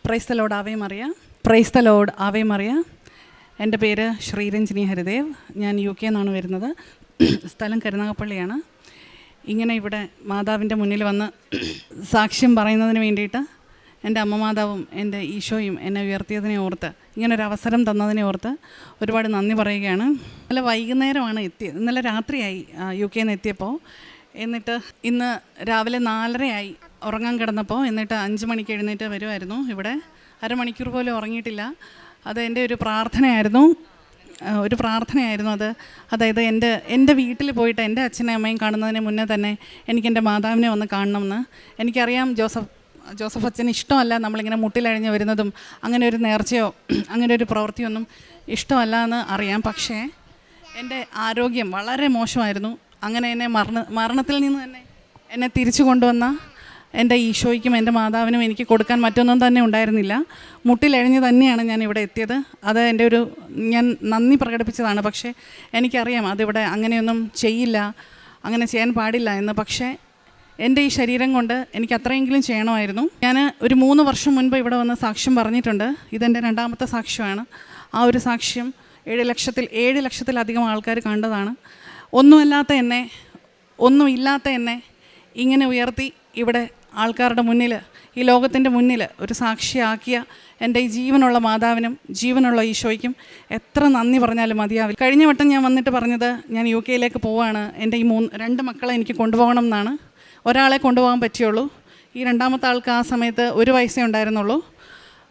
Price the Lord, ആവേ മറിയ. Praise the Lord, ആവേ മറിയ. എൻ്റെ പേര് ശ്രീരഞ്ജിനി ഹരിദേവ്. ഞാൻ UK നിന്നാണ് വരുന്നത്. സ്ഥലം കരുനാഗപ്പള്ളിയാണ്. ഇങ്ങനെ ഇവിടെ മാതാവിൻ്റെ മുന്നിൽ വന്ന് സാക്ഷ്യം പറയുന്നതിന് വേണ്ടിയിട്ട് എൻ്റെ അമ്മ മാതാവും എൻ്റെ ഈശോയും എന്നെ ഉയർത്തിയതിനെ ഓർത്ത്, ഇങ്ങനൊരു അവസരം തന്നതിനെ ഓർത്ത് ഒരുപാട് നന്ദി പറയുകയാണ്. ഇന്നലെ വൈകുന്നേരമാണ് എത്തിയത്. ഇന്നലെ രാത്രിയായി UK നിന്ന് എത്തിയപ്പോൾ. എന്നിട്ട് ഇന്ന് രാവിലെ 4:30 ഉറങ്ങാൻ കിടന്നപ്പോൾ, എന്നിട്ട് 5 മണിക്ക് എഴുന്നേറ്റ് വരുമായിരുന്നു. ഇവിടെ അരമണിക്കൂർ പോലും ഉറങ്ങിയിട്ടില്ല. അത് എൻ്റെ ഒരു പ്രാർത്ഥനയായിരുന്നു അത്. അതായത് എൻ്റെ വീട്ടിൽ പോയിട്ട് എൻ്റെ അച്ഛനെയും അമ്മയും കാണുന്നതിന് മുന്നേ തന്നെ എനിക്ക് എൻ്റെ മാതാവിനെ വന്ന് കാണണമെന്ന്. എനിക്കറിയാം ജോസഫ് അച്ഛന് ഇഷ്ടമല്ല നമ്മളിങ്ങനെ മുട്ടിലഴിഞ്ഞ് വരുന്നതും അങ്ങനെ ഒരു നേർച്ചയോ അങ്ങനെ ഒരു പ്രവൃത്തിയൊന്നും ഇഷ്ടമല്ല എന്ന് അറിയാം. പക്ഷേ എൻ്റെ ആരോഗ്യം വളരെ മോശമായിരുന്നു. അങ്ങനെ എന്നെ മരണത്തിൽ നിന്ന് തന്നെ എന്നെ തിരിച്ചു കൊണ്ടുവന്ന എൻ്റെ ഈശോയ്ക്കും എൻ്റെ മാതാവിനും എനിക്ക് കൊടുക്കാൻ മറ്റൊന്നും തന്നെ ഉണ്ടായിരുന്നില്ല. മുട്ടിലഴിഞ്ഞ് തന്നെയാണ് ഞാൻ ഇവിടെ എത്തിയത്. അത് ഞാൻ നന്ദി പ്രകടിപ്പിച്ചതാണ്. പക്ഷേ എനിക്കറിയാം അതിവിടെ അങ്ങനെയൊന്നും ചെയ്യില്ല, അങ്ങനെ ചെയ്യാൻ പാടില്ല എന്ന്. പക്ഷേ എൻ്റെ ഈ ശരീരം കൊണ്ട് എനിക്ക് അത്രയെങ്കിലും ചെയ്യണമായിരുന്നു. ഞാൻ ഒരു 3 വർഷം മുൻപ് ഇവിടെ വന്ന് സാക്ഷ്യം പറഞ്ഞിട്ടുണ്ട്. ഇതെൻ്റെ 2ാമത്തെ സാക്ഷ്യമാണ്. ആ ഒരു സാക്ഷ്യം 7 ലക്ഷത്തിലധികം ആൾക്കാർ കണ്ടതാണ്. ഒന്നുമില്ലാത്ത എന്നെ ഇങ്ങനെ ഉയർത്തി ഇവിടെ ആൾക്കാരുടെ മുന്നിൽ, ഈ ലോകത്തിൻ്റെ മുന്നിൽ ഒരു സാക്ഷിയാക്കിയ എൻ്റെ ഈ ജീവനുള്ള മാതാവിനും ജീവനുള്ള ഈശോയ്ക്കും എത്ര നന്ദി പറഞ്ഞാലും മതിയാവില്ല. കഴിഞ്ഞ വട്ടം ഞാൻ വന്നിട്ട് പറഞ്ഞത് ഞാൻ UK യിലേക്ക് പോവുകയാണ്, എൻ്റെ ഈ 2 മക്കളെ എനിക്ക് കൊണ്ടുപോകണം എന്നാണ്. ഒരാളെ കൊണ്ടുപോകാൻ പറ്റിയുള്ളൂ. ഈ 2ാമത്തെ ആൾക്ക് ആ സമയത്ത് 1 വയസ്സേ ഉണ്ടായിരുന്നുള്ളൂ.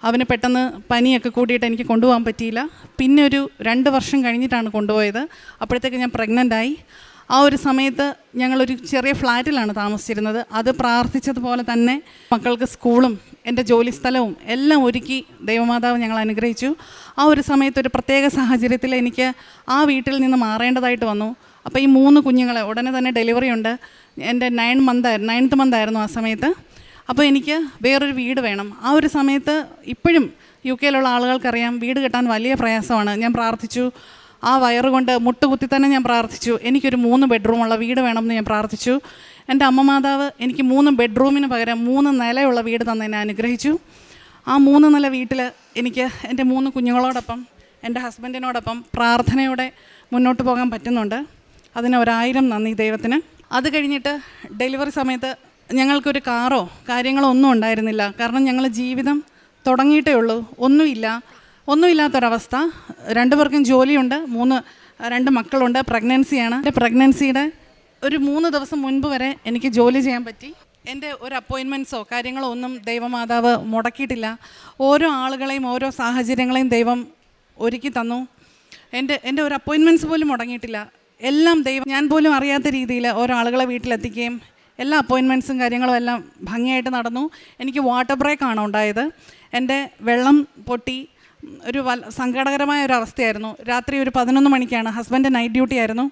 അവന് പെട്ടെന്ന് പനിയൊക്കെ കൂടിയിട്ട് എനിക്ക് കൊണ്ടുപോകാൻ പറ്റിയില്ല. പിന്നെ ഒരു 2 വർഷം കഴിഞ്ഞിട്ടാണ് കൊണ്ടുപോയത്. അപ്പോഴത്തേക്ക് ഞാൻ പ്രഗ്നൻ്റായി. ആ ഒരു സമയത്ത് ഞങ്ങളൊരു ചെറിയ ഫ്ലാറ്റിലാണ് താമസിച്ചിരുന്നത്. അത് പ്രാർത്ഥിച്ചതുപോലെ തന്നെ മക്കൾക്ക് സ്കൂളും എൻ്റെ ജോലിസ്ഥലവും എല്ലാം ഒരുക്കി ദൈവമാതാവ് ഞങ്ങൾ അനുഗ്രഹിച്ചു. ആ ഒരു സമയത്ത് ഒരു പ്രത്യേക സാഹചര്യത്തിൽ എനിക്ക് ആ വീട്ടിൽ നിന്ന് മാറേണ്ടതായിട്ട് വന്നു. അപ്പോൾ ഈ 3 കുഞ്ഞുങ്ങളെ ഉടനെ തന്നെ ഡെലിവറി ഉണ്ട്. എൻ്റെ 9th month ആയിരുന്നു ആ സമയത്ത്. അപ്പോൾ എനിക്ക് വേറൊരു വീട് വേണം. ആ ഒരു സമയത്ത് ഇപ്പോഴും UK യിലുള്ള ആളുകൾക്കറിയാം വീട് കിട്ടാൻ വലിയ പ്രയാസമാണ്. ഞാൻ പ്രാർത്ഥിച്ചു. ആ വയറുകൊണ്ട് മുട്ടുകുത്തി തന്നെ ഞാൻ പ്രാർത്ഥിച്ചു. എനിക്കൊരു 3 ബെഡ്റൂമുള്ള വീട് വേണമെന്ന് ഞാൻ പ്രാർത്ഥിച്ചു. എൻ്റെ അമ്മ മാതാവ് എനിക്ക് 3 ബെഡ്റൂമിന് പകരം 3 നിലയുള്ള വീട് തന്നെ എന്നെ അനുഗ്രഹിച്ചു. ആ 3 നില വീട്ടിൽ എനിക്ക് എൻ്റെ 3 കുഞ്ഞുങ്ങളോടൊപ്പം എൻ്റെ ഹസ്ബൻഡിനോടൊപ്പം പ്രാർത്ഥനയോടെ മുന്നോട്ട് പോകാൻ പറ്റുന്നുണ്ട്. അതിന് 1000 നന്ദി ദൈവത്തിന്. അത് കഴിഞ്ഞിട്ട് ഡെലിവറി സമയത്ത് ഞങ്ങൾക്കൊരു കാറോ കാര്യങ്ങളോ ഒന്നും ഉണ്ടായിരുന്നില്ല. കാരണം ഞങ്ങൾ ജീവിതം തുടങ്ങിയിട്ടേ ഉള്ളൂ. ഒന്നുമില്ലാത്തൊരവസ്ഥ. 2 പേർക്കും ജോലിയുണ്ട്, 2 മക്കളുണ്ട്, പ്രഗ്നൻസിയാണ്. എൻ്റെ പ്രഗ്നൻസിയുടെ ഒരു 3 ദിവസം മുൻപ് വരെ എനിക്ക് ജോലി ചെയ്യാൻ പറ്റി. എൻ്റെ ഒരു അപ്പോയിൻമെൻറ്റ്സോ കാര്യങ്ങളോ ഒന്നും ദൈവമാതാവ് മുടക്കിയിട്ടില്ല. ഓരോ ആളുകളെയും ഓരോ സാഹചര്യങ്ങളെയും ദൈവം ഒരുക്കി തന്നു. എൻ്റെ ഒരു അപ്പോയിൻമെൻറ്റ്സ് പോലും മുടങ്ങിയിട്ടില്ല. എല്ലാം ദൈവം, ഞാൻ പോലും അറിയാത്ത രീതിയിൽ ഓരോ ആളുകളെ വീട്ടിലെത്തിക്കുകയും എല്ലാ അപ്പോയിൻമെൻറ്റ്സും കാര്യങ്ങളും എല്ലാം ഭംഗിയായിട്ട് നടന്നു. എനിക്ക് വാട്ടർ ബ്രേക്കാണ് ഉണ്ടായത്. എൻ്റെ വെള്ളം പൊട്ടി. ഒരു സങ്കടകരമായ ഒരു അവസ്ഥയായിരുന്നു. രാത്രി ഒരു 11 മണിക്കാണ്. ഹസ്ബൻഡ് നൈറ്റ് ഡ്യൂട്ടി ആയിരുന്നു.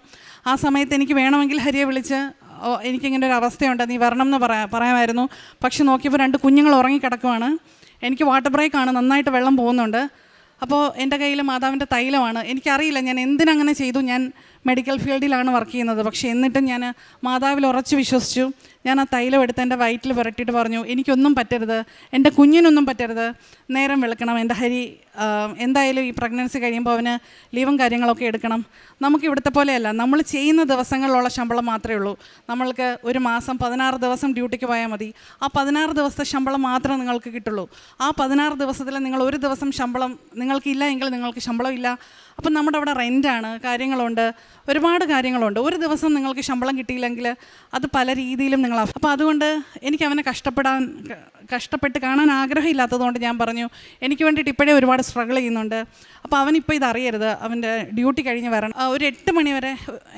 ആ സമയത്ത് എനിക്ക് വേണമെങ്കിൽ ഹരിയെ വിളിച്ച് എനിക്കിങ്ങനെ ഒരു അവസ്ഥയുണ്ട്, നീ വരണം എന്ന് പറയാമായിരുന്നു. പക്ഷെ നോക്കിയപ്പോൾ 2 കുഞ്ഞുങ്ങൾ ഉറങ്ങിക്കിടക്കുവാണ്. എനിക്ക് വാട്ടർ ബ്രേക്കാണ്, നന്നായിട്ട് വെള്ളം പോകുന്നുണ്ട്. അപ്പോൾ എൻ്റെ കയ്യിൽ മാതാവിൻ്റെ തൈലമാണ്. എനിക്കറിയില്ല ഞാൻ എന്തിനങ്ങനെ ചെയ്തു. ഞാൻ മെഡിക്കൽ ഫീൽഡിലാണ് വർക്ക് ചെയ്യുന്നത്. പക്ഷേ എന്നിട്ടും ഞാൻ മാതാവിൽ ഉറച്ചു വിശ്വസിച്ചു. ഞാൻ ആ തൈലം എടുത്ത് എൻ്റെ വയറ്റിൽ പുരട്ടിയിട്ട് പറഞ്ഞു, എനിക്കൊന്നും പറ്റരുത്, എൻ്റെ കുഞ്ഞിനൊന്നും പറ്റരുത്, നേരം വെളുക്കണം. എൻ്റെ ഹരി എന്തായാലും ഈ പ്രഗ്നൻസി കഴിയുമ്പോൾ അവന് ലീവും കാര്യങ്ങളൊക്കെ എടുക്കണം. നമുക്ക് ഇവിടുത്തെ പോലെയല്ല, നമ്മൾ ചെയ്യുന്ന ദിവസങ്ങളിലുള്ള ശമ്പളം മാത്രമേ ഉള്ളൂ. നമ്മൾക്ക് ഒരു മാസം 16 ദിവസം ഡ്യൂട്ടിക്ക് പോയാൽ മതി. ആ 16 ദിവസത്തെ ശമ്പളം മാത്രമേ നിങ്ങൾക്ക് കിട്ടുള്ളൂ. ആ 16 ദിവസത്തിൽ നിങ്ങൾ ഒരു ദിവസം ശമ്പളം നിങ്ങൾക്കില്ല എങ്കിൽ നിങ്ങൾക്ക് ശമ്പളം ഇല്ല. അപ്പം നമ്മുടെ അവിടെ റെൻ്റാണ്, കാര്യങ്ങളുണ്ട്, ഒരുപാട് കാര്യങ്ങളുണ്ട്. ഒരു ദിവസം നിങ്ങൾക്ക് ശമ്പളം കിട്ടിയില്ലെങ്കിൽ അത് പല രീതിയിലും അപ്പോൾ അതുകൊണ്ട് എനിക്ക് അവനെ കഷ്ടപ്പെട്ട് കാണാൻ ആഗ്രഹമില്ലാത്തതുകൊണ്ട് ഞാൻ പറഞ്ഞു, എനിക്ക് വേണ്ടിയിട്ട് ഇപ്പോഴേ ഒരുപാട് സ്ട്രഗിൾ ചെയ്യുന്നുണ്ട്. അപ്പോൾ അവനിപ്പോൾ ഇതറിയരുത്, അവൻ്റെ ഡ്യൂട്ടി കഴിഞ്ഞ് വരണം. ഒരു 8 മണി വരെ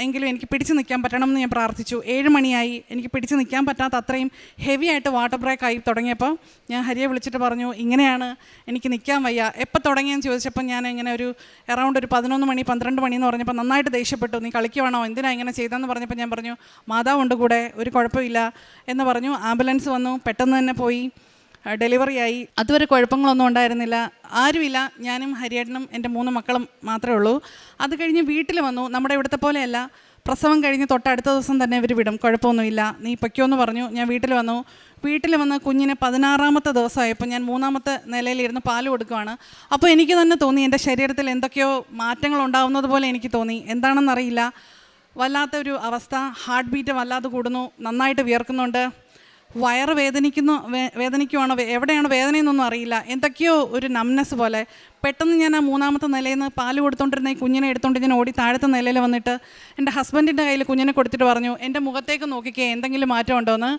എങ്കിലും എനിക്ക് പിടിച്ച് നിൽക്കാൻ പറ്റണം എന്ന് ഞാൻ പ്രാർത്ഥിച്ചു. 7 മണിയായി. എനിക്ക് പിടിച്ച് നിൽക്കാൻ പറ്റാത്ത അത്രയും ഹെവി ആയിട്ട് വാട്ടർ ബ്രേക്ക് ആയി തുടങ്ങിയപ്പോൾ ഞാൻ ഹരിയെ വിളിച്ചിട്ട് പറഞ്ഞു, ഇങ്ങനെയാണ്, എനിക്ക് നിൽക്കാൻ വയ്യ. എപ്പോൾ തുടങ്ങിയെന്ന് ചോദിച്ചപ്പോൾ ഞാൻ ഇങ്ങനെ ഒരു അറൗണ്ട് ഒരു 11 മണി 12 മണി എന്ന് പറഞ്ഞപ്പോൾ നന്നായിട്ട് ദേഷ്യപ്പെട്ടു. നീ കളിക്കുവാണോ, എന്തിനാ ഇങ്ങനെ ചെയ്തതെന്ന് പറഞ്ഞപ്പോൾ ഞാൻ പറഞ്ഞു, മാതാവുണ്ട് കൂടെ, ഒരു കുഴപ്പമില്ല എന്ന് പറഞ്ഞു. ആംബുലൻസ് വന്നു, പെട്ടെന്ന് തന്നെ പോയി, ഡെലിവറി ആയി. അതുവരെ കുഴപ്പങ്ങളൊന്നും ഉണ്ടായിരുന്നില്ല, ആരുമില്ല. ഞാനും ഹരിയേട്ടനും എൻ്റെ 3 മക്കളും മാത്രമേ ഉള്ളൂ. അത് കഴിഞ്ഞ് വീട്ടിൽ വന്നു. നമ്മുടെ ഇവിടുത്തെ പോലെയല്ല, പ്രസവം കഴിഞ്ഞ് തൊട്ടടുത്ത ദിവസം തന്നെ ഇവർ വിടും, കുഴപ്പമൊന്നുമില്ല, നീ പൊയ്ക്കോന്ന് പറഞ്ഞു. ഞാൻ വീട്ടിൽ വന്ന് കുഞ്ഞിന് 16ാമത്തെ ദിവസമായപ്പോൾ ഞാൻ 3ാമത്തെ നിലയിലിരുന്ന് പാൽ കൊടുക്കുകയാണ്. അപ്പോൾ എനിക്ക് തന്നെ തോന്നി എൻ്റെ ശരീരത്തിൽ എന്തൊക്കെയോ മാറ്റങ്ങൾ ഉണ്ടാവുന്നത് പോലെ എനിക്ക് തോന്നി. എന്താണെന്നറിയില്ല, വല്ലാത്തൊരു അവസ്ഥ. ഹാർട്ട് ബീറ്റ് വല്ലാതെ കൂടുന്നു, നന്നായിട്ട് വിയർക്കുന്നുണ്ട്, വയറ് വേദനിക്കുവാണോ, എവിടെയാണ് വേദനയെന്നൊന്നും അറിയില്ല, എന്തൊക്കെയോ ഒരു നംനെസ് പോലെ. പെട്ടെന്ന് ഞാൻ ആ 3ാമത്തെ നിലയിൽ നിന്ന് പാല് കൊടുത്തോണ്ടിരുന്ന ഈ കുഞ്ഞിനെ എടുത്തോണ്ട് ഞാൻ ഓടി താഴത്തെ നിലയിൽ വന്നിട്ട് എൻ്റെ ഹസ്ബൻഡിൻ്റെ കയ്യിൽ കുഞ്ഞിനെ കൊടുത്തിട്ട് പറഞ്ഞു, എൻ്റെ മുഖത്തേക്ക് നോക്കിക്കേ, എന്തെങ്കിലും മാറ്റം ഉണ്ടോയെന്ന്.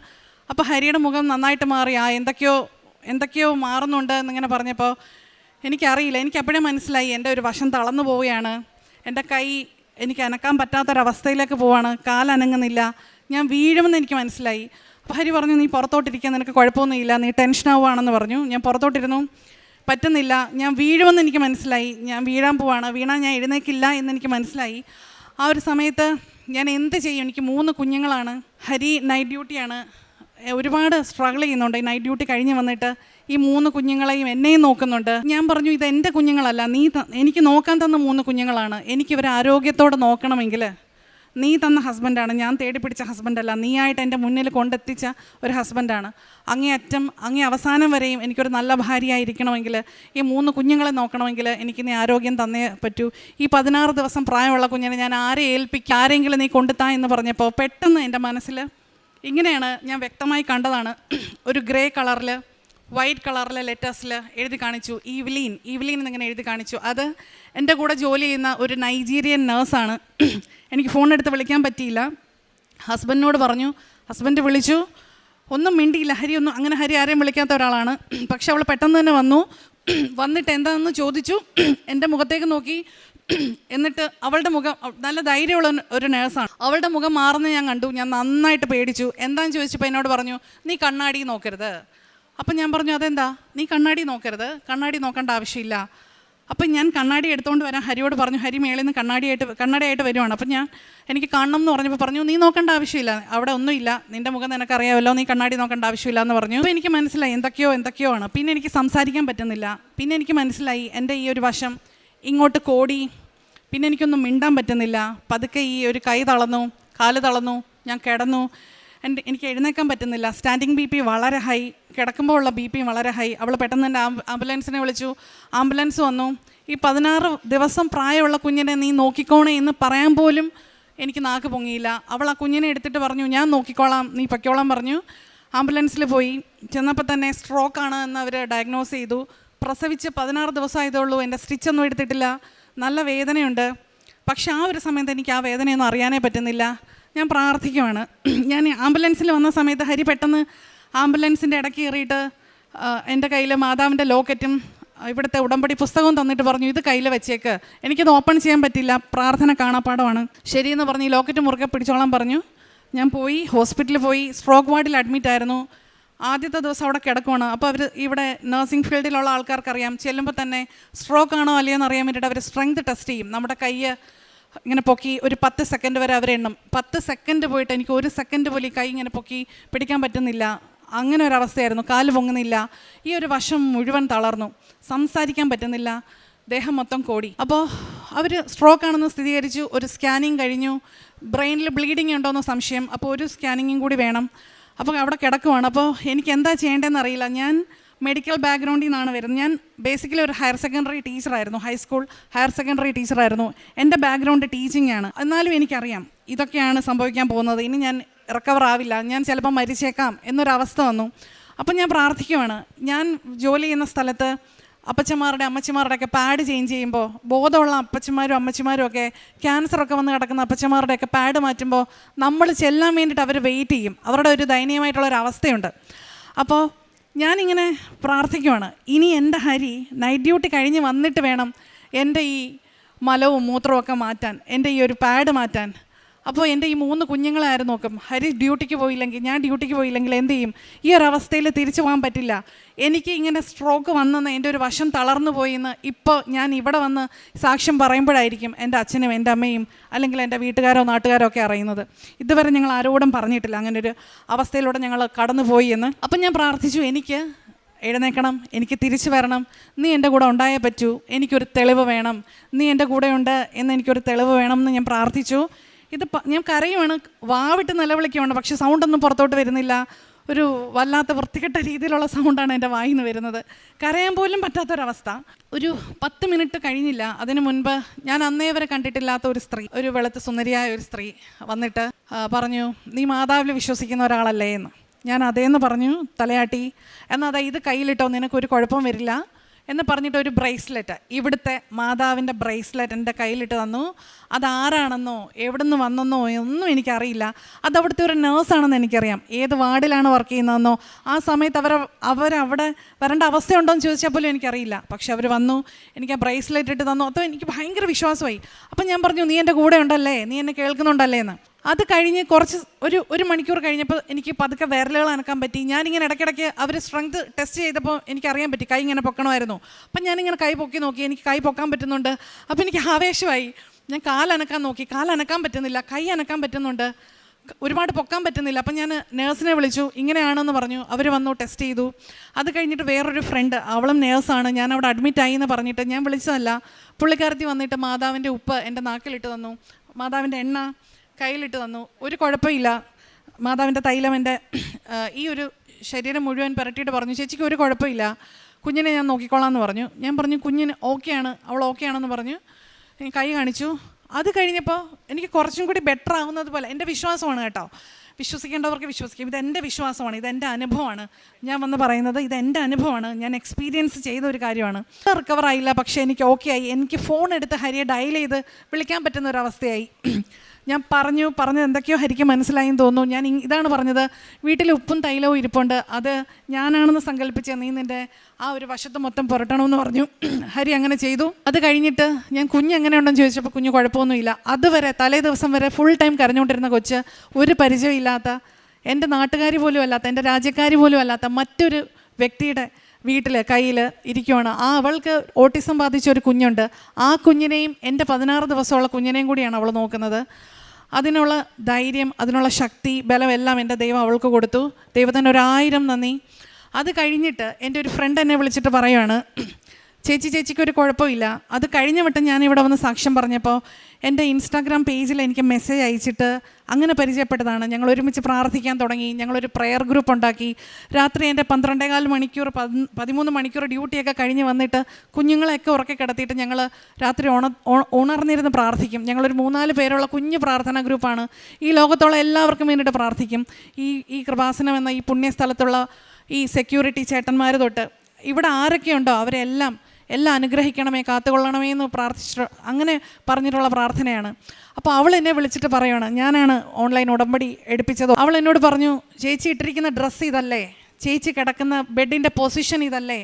അപ്പോൾ ഹരിയുടെ മുഖം നന്നായിട്ട് മാറി, എന്തൊക്കെയോ മാറുന്നുണ്ട് എന്നിങ്ങനെ പറഞ്ഞപ്പോൾ എനിക്കറിയില്ല, എനിക്ക് അപ്പോഴേ മനസ്സിലായി എൻ്റെ ഒരു വശം തളർന്നു പോവുകയാണ്, എൻ്റെ കൈ എനിക്ക് അനക്കാൻ പറ്റാത്തൊരവസ്ഥയിലേക്ക് പോവാണ്, കാലനങ്ങുന്നില്ല, ഞാൻ വീഴുമെന്ന് എനിക്ക് മനസ്സിലായി. അപ്പോൾ ഹരി പറഞ്ഞു, നീ പുറത്തോട്ടിരിക്കാൻ, നിനക്ക് കുഴപ്പമൊന്നുമില്ല, നീ ടെൻഷൻ ആവുകയാണെന്ന് പറഞ്ഞു. ഞാൻ പുറത്തോട്ടിരുന്നു, പറ്റുന്നില്ല, ഞാൻ വീഴുമെന്ന് എനിക്ക് മനസ്സിലായി, ഞാൻ വീഴാൻ പോവാണ്, വീണാൽ ഞാൻ എഴുന്നേക്കില്ല എന്നെനിക്ക് മനസ്സിലായി. ആ ഒരു സമയത്ത് ഞാൻ എന്ത് ചെയ്യും, എനിക്ക് 3 കുഞ്ഞുങ്ങളാണ്, ഹരി നൈറ്റ് ഡ്യൂട്ടിയാണ്, ഒരുപാട് സ്ട്രഗിൾ ചെയ്യുന്നുണ്ട്. ഈ നൈറ്റ് ഡ്യൂട്ടി കഴിഞ്ഞ് വന്നിട്ട് ഈ 3 കുഞ്ഞുങ്ങളെയും എന്നെയും നോക്കുന്നുണ്ട്. ഞാൻ പറഞ്ഞു, ഇത് എൻ്റെ കുഞ്ഞുങ്ങളല്ല, എനിക്ക് നോക്കാൻ തന്ന 3 കുഞ്ഞുങ്ങളാണ്, എനിക്കിവരെ ആരോഗ്യത്തോടെ നോക്കണമെങ്കിൽ നീ തന്ന ഹസ്ബൻഡാണ്, ഞാൻ തേടി പിടിച്ച ഹസ്ബൻഡല്ല, നീയായിട്ട് എൻ്റെ മുന്നിൽ കൊണ്ടെത്തിച്ച ഒരു ഹസ്ബൻഡാണ്. അങ്ങേ അവസാനം വരെയും എനിക്കൊരു നല്ല ഭാര്യയായിരിക്കണമെങ്കിൽ, ഈ 3 കുഞ്ഞുങ്ങളെ നോക്കണമെങ്കിൽ എനിക്ക് നീ ആരോഗ്യം തന്നേ പറ്റൂ. ഈ 16 ദിവസം പ്രായമുള്ള കുഞ്ഞിനെ ഞാൻ ആരെങ്കിലും നീ കൊണ്ടുത്താ എന്ന് പറഞ്ഞപ്പോൾ പെട്ടെന്ന് എൻ്റെ മനസ്സിൽ ഇങ്ങനെയാണ്, ഞാൻ വ്യക്തമായി കണ്ടതാണ്, ഒരു ഗ്രേ കളറിൽ വൈറ്റ് കളറിലെ ലെറ്റേഴ്സിൽ എഴുതി കാണിച്ചു, ഈവ്ലീൻ എന്നിങ്ങനെ എഴുതി കാണിച്ചു. അത് എൻ്റെ കൂടെ ജോലി ചെയ്യുന്ന ഒരു നൈജീരിയൻ നേഴ്സാണ്. എനിക്ക് ഫോൺ എടുത്ത് വിളിക്കാൻ പറ്റിയില്ല, ഹസ്ബൻഡിനോട് പറഞ്ഞു, ഹസ്ബൻഡ് വിളിച്ചു, ഒന്നും മിണ്ടിയില്ല. ഹരി ആരെയും വിളിക്കാത്ത ഒരാളാണ്. പക്ഷെ അവൾ പെട്ടെന്ന് തന്നെ വന്നിട്ട് എന്താണെന്ന് ചോദിച്ചു, എൻ്റെ മുഖത്തേക്ക് നോക്കി, എന്നിട്ട് അവളുടെ മുഖം, നല്ല ധൈര്യമുള്ള ഒരു നേഴ്സാണ്, അവളുടെ മുഖം മാറുന്നത് ഞാൻ കണ്ടു. ഞാൻ നന്നായിട്ട് പേടിച്ചു. എന്താണെന്ന് ചോദിച്ചപ്പോൾ എന്നോട് പറഞ്ഞു, നീ കണ്ണാടി നോക്കരുത്. അപ്പം ഞാൻ പറഞ്ഞു, അതെന്താ, നീ കണ്ണാടി നോക്കരുത്, കണ്ണാടി നോക്കേണ്ട ആവശ്യമില്ല. അപ്പം ഞാൻ കണ്ണാടി എടുത്തുകൊണ്ട് വരാൻ ഹരിയോട് പറഞ്ഞു, ഹരി മേളിൽ നിന്ന് കണ്ണാടിയായിട്ട് വരുവാണ്. അപ്പം എനിക്ക് കാണണം എന്ന് പറഞ്ഞപ്പോൾ പറഞ്ഞു, നീ നോക്കേണ്ട ആവശ്യമില്ല, അവിടെ ഒന്നുമില്ല, നിൻ്റെ മുഖം നിനക്കറിയാമല്ലോ, നീ കണ്ണാടി നോക്കേണ്ട ആവശ്യമില്ല എന്ന് പറഞ്ഞു. അപ്പോൾ എനിക്ക് മനസ്സിലായി എന്തൊക്കെയോ ആണ്. പിന്നെ എനിക്ക് സംസാരിക്കാൻ പറ്റുന്നില്ല. പിന്നെ എനിക്ക് മനസ്സിലായി എൻ്റെ ഈ ഒരു വശം ഇങ്ങോട്ട് കോടി, പിന്നെ എനിക്കൊന്നും മിണ്ടാൻ പറ്റുന്നില്ല. പതുക്കെ ഈ ഒരു കൈ തളർന്നു, കാല് തളർന്നു, ഞാൻ കിടന്നു, എനിക്ക് എഴുന്നേക്കാൻ പറ്റുന്നില്ല. സ്റ്റാൻഡിങ് BP വളരെ ഹൈ, കിടക്കുമ്പോൾ ഉള്ള BP വളരെ ഹൈ. അവൾ പെട്ടെന്ന് തന്നെ ആംബുലൻസിനെ വിളിച്ചു, ആംബുലൻസ് വന്നു. ഈ 16 ദിവസം പ്രായമുള്ള കുഞ്ഞിനെ നീ നോക്കിക്കോണേ എന്ന് പറയാൻ പോലും എനിക്ക് നാക്ക് പൊങ്ങിയില്ല. അവൾ ആ കുഞ്ഞിനെ എടുത്തിട്ട് പറഞ്ഞു, ഞാൻ നോക്കിക്കോളാം, നീ പൊയ്ക്കോളാം പറഞ്ഞു. ആംബുലൻസിൽ പോയി ചെന്നപ്പോൾ തന്നെ സ്ട്രോക്കാണ് എന്ന് അവർ ഡയഗ്നോസ് ചെയ്തു. പ്രസവിച്ച് 16 ദിവസമായതേ ഉള്ളൂ, എൻ്റെ സ്റ്റിച്ചൊന്നും എടുത്തിട്ടില്ല, നല്ല വേദനയുണ്ട്. പക്ഷെ ആ ഒരു സമയത്ത് എനിക്ക് ആ വേദനയൊന്നും അറിയാനേ പറ്റുന്നില്ല. ഞാൻ പ്രാർത്ഥിക്കുവാണ്. ഞാൻ ആംബുലൻസിൽ വന്ന സമയത്ത് ഹരി പെട്ടെന്ന് ആംബുലൻസിൻ്റെ ഇടയ്ക്ക് കയറിയിട്ട് എൻ്റെ കയ്യിൽ മാതാവിൻ്റെ ലോക്കറ്റും ഇവിടുത്തെ ഉടമ്പടി പുസ്തകവും തന്നിട്ട് പറഞ്ഞു, ഇത് കയ്യിൽ വെച്ചേക്ക്, എനിക്കത് ഓപ്പൺ ചെയ്യാൻ പറ്റില്ല, പ്രാർത്ഥന കാണാപ്പാടമാണ്. ശരിയെന്ന് പറഞ്ഞ് ഈ ലോക്കറ്റ് മുറുകെ പിടിച്ചോളാൻ പറഞ്ഞു. ഞാൻ പോയി ഹോസ്പിറ്റലിൽ പോയി, സ്ട്രോക്ക് വാർഡിൽ അഡ്മിറ്റ് ആയിരുന്നു. ആദ്യത്തെ ദിവസം അവിടെ കിടക്കുവാണ്. അപ്പോൾ അവർ ഇവിടെ നഴ്സിംഗ് ഫീൽഡിലുള്ള ആൾക്കാർക്കറിയാം, ചെല്ലുമ്പോൾ തന്നെ സ്ട്രോക്ക് ആണോ അല്ലയോ എന്ന് അറിയാൻ വേണ്ടിയിട്ട് അവർ സ്ട്രെങ്ത് ടെസ്റ്റ് ചെയ്യും. നമ്മുടെ കൈ ഇങ്ങനെ പൊക്കി ഒരു 10 സെക്കൻഡ് വരെ അവരെണ്ണം. 10 സെക്കൻഡ് പോയിട്ട് എനിക്ക് 1 സെക്കൻഡ് പോലും കൈ ഇങ്ങനെ പൊക്കി പിടിക്കാൻ പറ്റുന്നില്ല. അങ്ങനെ ഒരവസ്ഥയായിരുന്നു. കാല് പൊങ്ങുന്നില്ല, ഈ ഒരു വശം മുഴുവൻ തളർന്നു, സംസാരിക്കാൻ പറ്റുന്നില്ല, ദേഹം മൊത്തം കോടി. അപ്പോൾ അവർ സ്ട്രോക്ക് ആണെന്ന് സ്ഥിരീകരിച്ചു. ഒരു സ്കാനിങ് കഴിഞ്ഞു, ബ്രെയിനിൽ ബ്ലീഡിങ് ഉണ്ടോയെന്ന് സംശയം. അപ്പോൾ ഒരു സ്കാനിങ്ങും കൂടി വേണം. അപ്പോൾ അവിടെ കിടക്കുവാണ്. അപ്പോൾ എനിക്ക് എന്താ ചെയ്യേണ്ടതെന്ന് അറിയില്ല. ഞാൻ മെഡിക്കൽ ബാക്ക്ഗ്രൗണ്ടിൽ നിന്നാണ് വരുന്നത്. ഞാൻ ബേസിക്കലി ഒരു ഹയർ സെക്കൻഡറി ടീച്ചറായിരുന്നു, ഹൈസ്കൂൾ ഹയർ സെക്കൻഡറി ടീച്ചറായിരുന്നു. എൻ്റെ ബാക്ക്ഗ്രൗണ്ട് ടീച്ചിങ് ആണ്. എന്നാലും എനിക്കറിയാം ഇതൊക്കെയാണ് സംഭവിക്കാൻ പോകുന്നത്, ഇനി ഞാൻ റിക്കവർ ആവില്ല, ഞാൻ ചിലപ്പോൾ മരിച്ചേക്കാം എന്നൊരവസ്ഥ വന്നു. അപ്പം ഞാൻ പ്രാർത്ഥിക്കുവാണ്. ഞാൻ ജോലി ചെയ്യുന്ന സ്ഥലത്ത് അമ്മച്ചിമാരുടെയൊക്കെ പാഡ് ചേഞ്ച് ചെയ്യുമ്പോൾ, ബോധമുള്ള അമ്മച്ചിമാരും ഒക്കെ ക്യാൻസറൊക്കെ വന്ന് കിടക്കുന്ന അപ്പച്ചമാരുടെയൊക്കെ പാഡ് മാറ്റുമ്പോൾ നമ്മൾ ചെല്ലാൻ വേണ്ടിയിട്ട് അവർ വെയിറ്റ് ചെയ്യും. അവരുടെ ഒരു ദയനീയമായിട്ടുള്ളൊരവസ്ഥയുണ്ട്. അപ്പോൾ ഞാനിങ്ങനെ പ്രാർത്ഥിക്കുവാണ്, ഇനി എൻ്റെ ഹരി നൈറ്റ് ഡ്യൂട്ടി കഴിഞ്ഞ് വന്നിട്ട് വേണം എൻ്റെ ഈ മലവും മൂത്രവും ഒക്കെ മാറ്റാൻ, എൻ്റെ ഈ ഒരു പാഡ് മാറ്റാൻ. അപ്പോൾ എൻ്റെ ഈ 3 കുഞ്ഞുങ്ങളെ ആരും നോക്കും? ഹരി ഡ്യൂട്ടിക്ക് പോയില്ലെങ്കിൽ, ഞാൻ ഡ്യൂട്ടിക്ക് പോയില്ലെങ്കിൽ എന്ത് ചെയ്യും? ഈ ഒരവസ്ഥയിൽ തിരിച്ചു പോകാൻ പറ്റില്ല. എനിക്ക് ഇങ്ങനെ സ്ട്രോക്ക് വന്നെന്ന്, എൻ്റെ ഒരു വശം തളർന്നു പോയിന്ന് ഇപ്പോൾ ഞാൻ ഇവിടെ വന്ന് സാക്ഷ്യം പറയുമ്പോഴായിരിക്കും എൻ്റെ അച്ഛനും എൻ്റെ അമ്മയും അല്ലെങ്കിൽ എൻ്റെ വീട്ടുകാരോ നാട്ടുകാരോ ഒക്കെ അറിയുന്നത്. ഇതുവരെ ഞങ്ങൾ ആരോടും പറഞ്ഞിട്ടില്ല അങ്ങനെ ഒരു അവസ്ഥയിലൂടെ ഞങ്ങൾ കടന്നു പോയി എന്ന്. അപ്പം ഞാൻ പ്രാർത്ഥിച്ചു, എനിക്ക് എഴുന്നേക്കണം, എനിക്ക് തിരിച്ചു വരണം, നീ എൻ്റെ കൂടെ ഉണ്ടായേ പറ്റൂ, എനിക്കൊരു തെളിവ് വേണം, നീ എൻ്റെ കൂടെ ഉണ്ട് എന്ന് എനിക്കൊരു തെളിവ് വേണം എന്ന് ഞാൻ പ്രാർത്ഥിച്ചു. ഞാൻ കരയുവാണ്, വാവിട്ട് നിലവിളിക്കുവാണ്, പക്ഷെ സൗണ്ടൊന്നും പുറത്തോട്ട് വരുന്നില്ല. ഒരു വല്ലാത്ത വൃത്തികെട്ട രീതിയിലുള്ള സൗണ്ടാണ് എൻ്റെ വായിൽ നിന്ന് വരുന്നത്. കരയാൻ പോലും പറ്റാത്തൊരവസ്ഥ. ഒരു 10 മിനിറ്റ് കഴിഞ്ഞില്ല, അതിനു മുൻപ് ഞാൻ അന്നേ വരെ കണ്ടിട്ടില്ലാത്ത ഒരു സ്ത്രീ, ഒരു വെളുത്ത സുന്ദരിയായ ഒരു സ്ത്രീ വന്നിട്ട് പറഞ്ഞു, നീ മാതാവിൽ വിശ്വസിക്കുന്ന ഒരാളല്ലേ എന്ന്. ഞാൻ അതേന്ന് പറഞ്ഞു, തലയാട്ടി. എന്നാൽ അതാ ഇത് കയ്യിലിട്ടോ, നിനക്കൊരു കുഴപ്പം വരില്ല എന്ന് പറഞ്ഞിട്ട് ഒരു ബ്രേസ്ലെറ്റ്, ഇവിടുത്തെ മാതാവിൻ്റെ ബ്രേസ്ലെറ്റ് എൻ്റെ കയ്യിലിട്ട് തന്നു. അതാരാണെന്നോ എവിടെ നിന്ന് വന്നെന്നോ ഒന്നും എനിക്കറിയില്ല. അത് അവിടുത്തെ ഒരു നേഴ്സാണെന്ന് എനിക്കറിയാം. ഏത് വാർഡിലാണ് വർക്ക് ചെയ്യുന്നതെന്നോ ആ സമയത്ത് അവരവിടെ വരേണ്ട അവസ്ഥയുണ്ടോ എന്ന് ചോദിച്ചാൽ പോലും എനിക്കറിയില്ല. പക്ഷെ അവർ വന്നു, എനിക്ക് ആ ബ്രേസ്ലെറ്റ് ഇട്ട് തന്നു. അപ്പോൾ എനിക്ക് ഭയങ്കര വിശ്വാസമായി. അപ്പം ഞാൻ പറഞ്ഞു, നീ എൻ്റെ കൂടെ ഉണ്ടല്ലേ, നീ എന്നെ കേൾക്കുന്നുണ്ടല്ലേ എന്ന്. അത് കഴിഞ്ഞ് ഒരു മണിക്കൂർ കഴിഞ്ഞപ്പോൾ എനിക്ക് പതുക്കെ വിരലുകൾ അനക്കാൻ പറ്റി. ഞാനിങ്ങനെ ഇടയ്ക്കിടയ്ക്ക് അവർ സ്ട്രെങ്ത് ടെസ്റ്റ് ചെയ്തപ്പോൾ എനിക്കറിയാൻ പറ്റി കൈ ഇങ്ങനെ പൊക്കണമായിരുന്നു. അപ്പം ഞാനിങ്ങനെ കൈ പൊക്കി നോക്കി, എനിക്ക് കൈ പൊക്കാൻ പറ്റുന്നുണ്ട്. അപ്പോൾ എനിക്ക് ആവേശമായി. ഞാൻ കാലനക്കാൻ നോക്കി, കാലനക്കാൻ പറ്റുന്നില്ല, കൈ അനക്കാൻ പറ്റുന്നുണ്ട്, ഒരുപാട് പൊക്കാൻ പറ്റുന്നില്ല. അപ്പം ഞാൻ നേഴ്സിനെ വിളിച്ചു, ഇങ്ങനെയാണെന്ന് പറഞ്ഞു. അവർ വന്നു, ടെസ്റ്റ് ചെയ്തു. അത് കഴിഞ്ഞിട്ട് വേറൊരു ഫ്രണ്ട്, അവളും നേഴ്സാണ്, ഞാൻ അവിടെ അഡ്മിറ്റായി എന്ന് പറഞ്ഞിട്ട് ഞാൻ വിളിച്ചതല്ല. പുള്ളിക്കാരത്തി വന്നിട്ട് മാതാവിൻ്റെ ഉപ്പ് എൻ്റെ നാക്കിലിട്ട് തന്നു, മാതാവിൻ്റെ എണ്ണ കയ്യിലിട്ട് തന്നു. ഒരു കുഴപ്പമില്ല, മാതാവിൻ്റെ തൈലം എൻ്റെ ഈ ഒരു ശരീരം മുഴുവൻ പുരട്ടിയിട്ട് പറഞ്ഞു, ചേച്ചിക്ക് ഒരു കുഴപ്പമില്ല, കുഞ്ഞിനെ ഞാൻ നോക്കിക്കോളാം എന്ന് പറഞ്ഞു. ഞാൻ പറഞ്ഞു, കുഞ്ഞിന് ഓക്കെയാണ്, അവൾ ഓക്കെ ആണെന്ന് പറഞ്ഞു. കൈ കാണിച്ചു. അത് കഴിഞ്ഞപ്പോൾ എനിക്ക് കുറച്ചും കൂടി ബെറ്റർ ആവുന്നത് പോലെ, എൻ്റെ വിശ്വാസമാണ് കേട്ടോ, വിശ്വസിക്കേണ്ടവർക്ക് വിശ്വസിക്കും. ഇതെൻ്റെ വിശ്വാസമാണ്, ഇതെൻ്റെ അനുഭവമാണ്. ഞാൻ വന്ന് പറയുന്നത് ഇതെൻ്റെ അനുഭവമാണ്, ഞാൻ എക്സ്പീരിയൻസ് ചെയ്ത ഒരു കാര്യമാണ്. റിക്കവർ ആയില്ല, പക്ഷേ എനിക്ക് ഓക്കെ ആയി. എനിക്ക് ഫോൺ എടുത്ത് ഹരിയെ ഡയൽ ചെയ്ത് വിളിക്കാൻ പറ്റുന്ന ഒരവസ്ഥയായി. ഞാൻ പറഞ്ഞത് എന്തൊക്കെയോ ഹരിക്ക് മനസ്സിലായെന്ന് തോന്നുന്നു. ഞാൻ ഇതാണ് പറഞ്ഞത്, വീട്ടിൽ ഉപ്പും തൈലവും ഇരിപ്പുണ്ട്, അത് ഞാനാണെന്ന് സങ്കല്പിച്ച് നീ നിൻ്റെ ആ ഒരു വശത്ത് മൊത്തം പുരട്ടണമെന്ന് പറഞ്ഞു. ഹരി അങ്ങനെ ചെയ്തു. അത് കഴിഞ്ഞിട്ട് ഞാൻ കുഞ്ഞ് എങ്ങനെയുണ്ടെന്ന് ചോദിച്ചപ്പോൾ കുഞ്ഞ് കുഴപ്പമൊന്നുമില്ല. അതുവരെ തലേ ദിവസം വരെ ഫുൾ ടൈം കരഞ്ഞുകൊണ്ടിരുന്ന കൊച്ച്, ഒരു പരിചയമില്ലാത്ത, എൻ്റെ നാട്ടുകാരി പോലും അല്ലാത്ത, എൻ്റെ രാജ്യക്കാരി പോലും അല്ലാത്ത മറ്റൊരു വ്യക്തിയുടെ വീട്ടിൽ കയ്യിൽ ഇരിക്കുവാണ്. അവൾക്ക് ഓട്ടിസം ബാധിച്ച ഒരു കുഞ്ഞുണ്ട്. ആ കുഞ്ഞിനെയും എൻ്റെ 16 ദിവസമുള്ള കുഞ്ഞിനെയും കൂടിയാണ് അവൾ നോക്കുന്നത്. അതിനുള്ള ധൈര്യം, അതിനുള്ള ശക്തി, ബലം എല്ലാം എൻ്റെ ദൈവം അവൾക്ക് കൊടുത്തു. ദൈവത്തിന് 1000 നന്ദി. അത് കഴിഞ്ഞിട്ട് എൻ്റെ ഒരു ഫ്രണ്ട് എന്നെ വിളിച്ചിട്ട് പറയുവാണ്, ചേച്ചിക്കൊരു കുഴപ്പമില്ല. അത് കഴിഞ്ഞ വട്ടം ഞാനിവിടെ വന്ന് സാക്ഷ്യം പറഞ്ഞപ്പോൾ എൻ്റെ ഇൻസ്റ്റാഗ്രാം പേജിൽ എനിക്ക് മെസ്സേജ് അയച്ചിട്ട് അങ്ങനെ പരിചയപ്പെട്ടതാണ്. ഞങ്ങൾ ഒരുമിച്ച് പ്രാർത്ഥിക്കാൻ തുടങ്ങി. ഞങ്ങളൊരു പ്രെയർ ഗ്രൂപ്പ് ഉണ്ടാക്കി. രാത്രി എൻ്റെ 12.25 മണിക്കൂർ 13 മണിക്കൂർ ഡ്യൂട്ടിയൊക്കെ കഴിഞ്ഞ് വന്നിട്ട് കുഞ്ഞുങ്ങളെയൊക്കെ ഉറക്കി കിടത്തിയിട്ട് ഞങ്ങൾ രാത്രി ഉണർന്നിരുന്ന് പ്രാർത്ഥിക്കും. ഞങ്ങളൊരു 3-4 പേരുള്ള കുഞ്ഞു പ്രാർത്ഥനാ ഗ്രൂപ്പാണ്. ഈ ലോകത്തുള്ള എല്ലാവർക്കും വേണ്ടിയിട്ട് പ്രാർത്ഥിക്കും. ഈ കൃപാസനം എന്ന ഈ പുണ്യസ്ഥലത്തുള്ള ഈ സെക്യൂരിറ്റി ചേട്ടന്മാർ തൊട്ട് ഇവിടെ ആരൊക്കെയുണ്ടോ അവരെല്ലാം അനുഗ്രഹിക്കണമേ, കാത്തുകൊള്ളണമേ എന്ന് പ്രാർത്ഥിച്ചിട്ട് അങ്ങനെ പറഞ്ഞിട്ടുള്ള പ്രാർത്ഥനയാണ്. അപ്പോൾ അവൾ എന്നെ വിളിച്ചിട്ട് പറയുകയാണ്, ഞാനാണ് ഓൺലൈൻ ഉടമ്പടി എടുപ്പിച്ചത്. അവൾ എന്നോട് പറഞ്ഞു, ചേച്ചി ഇട്ടിരിക്കുന്ന ഡ്രസ്സ് ഇതല്ലേ, ചേച്ചി കിടക്കുന്ന ബെഡിൻ്റെ പൊസിഷൻ ഇതല്ലേ,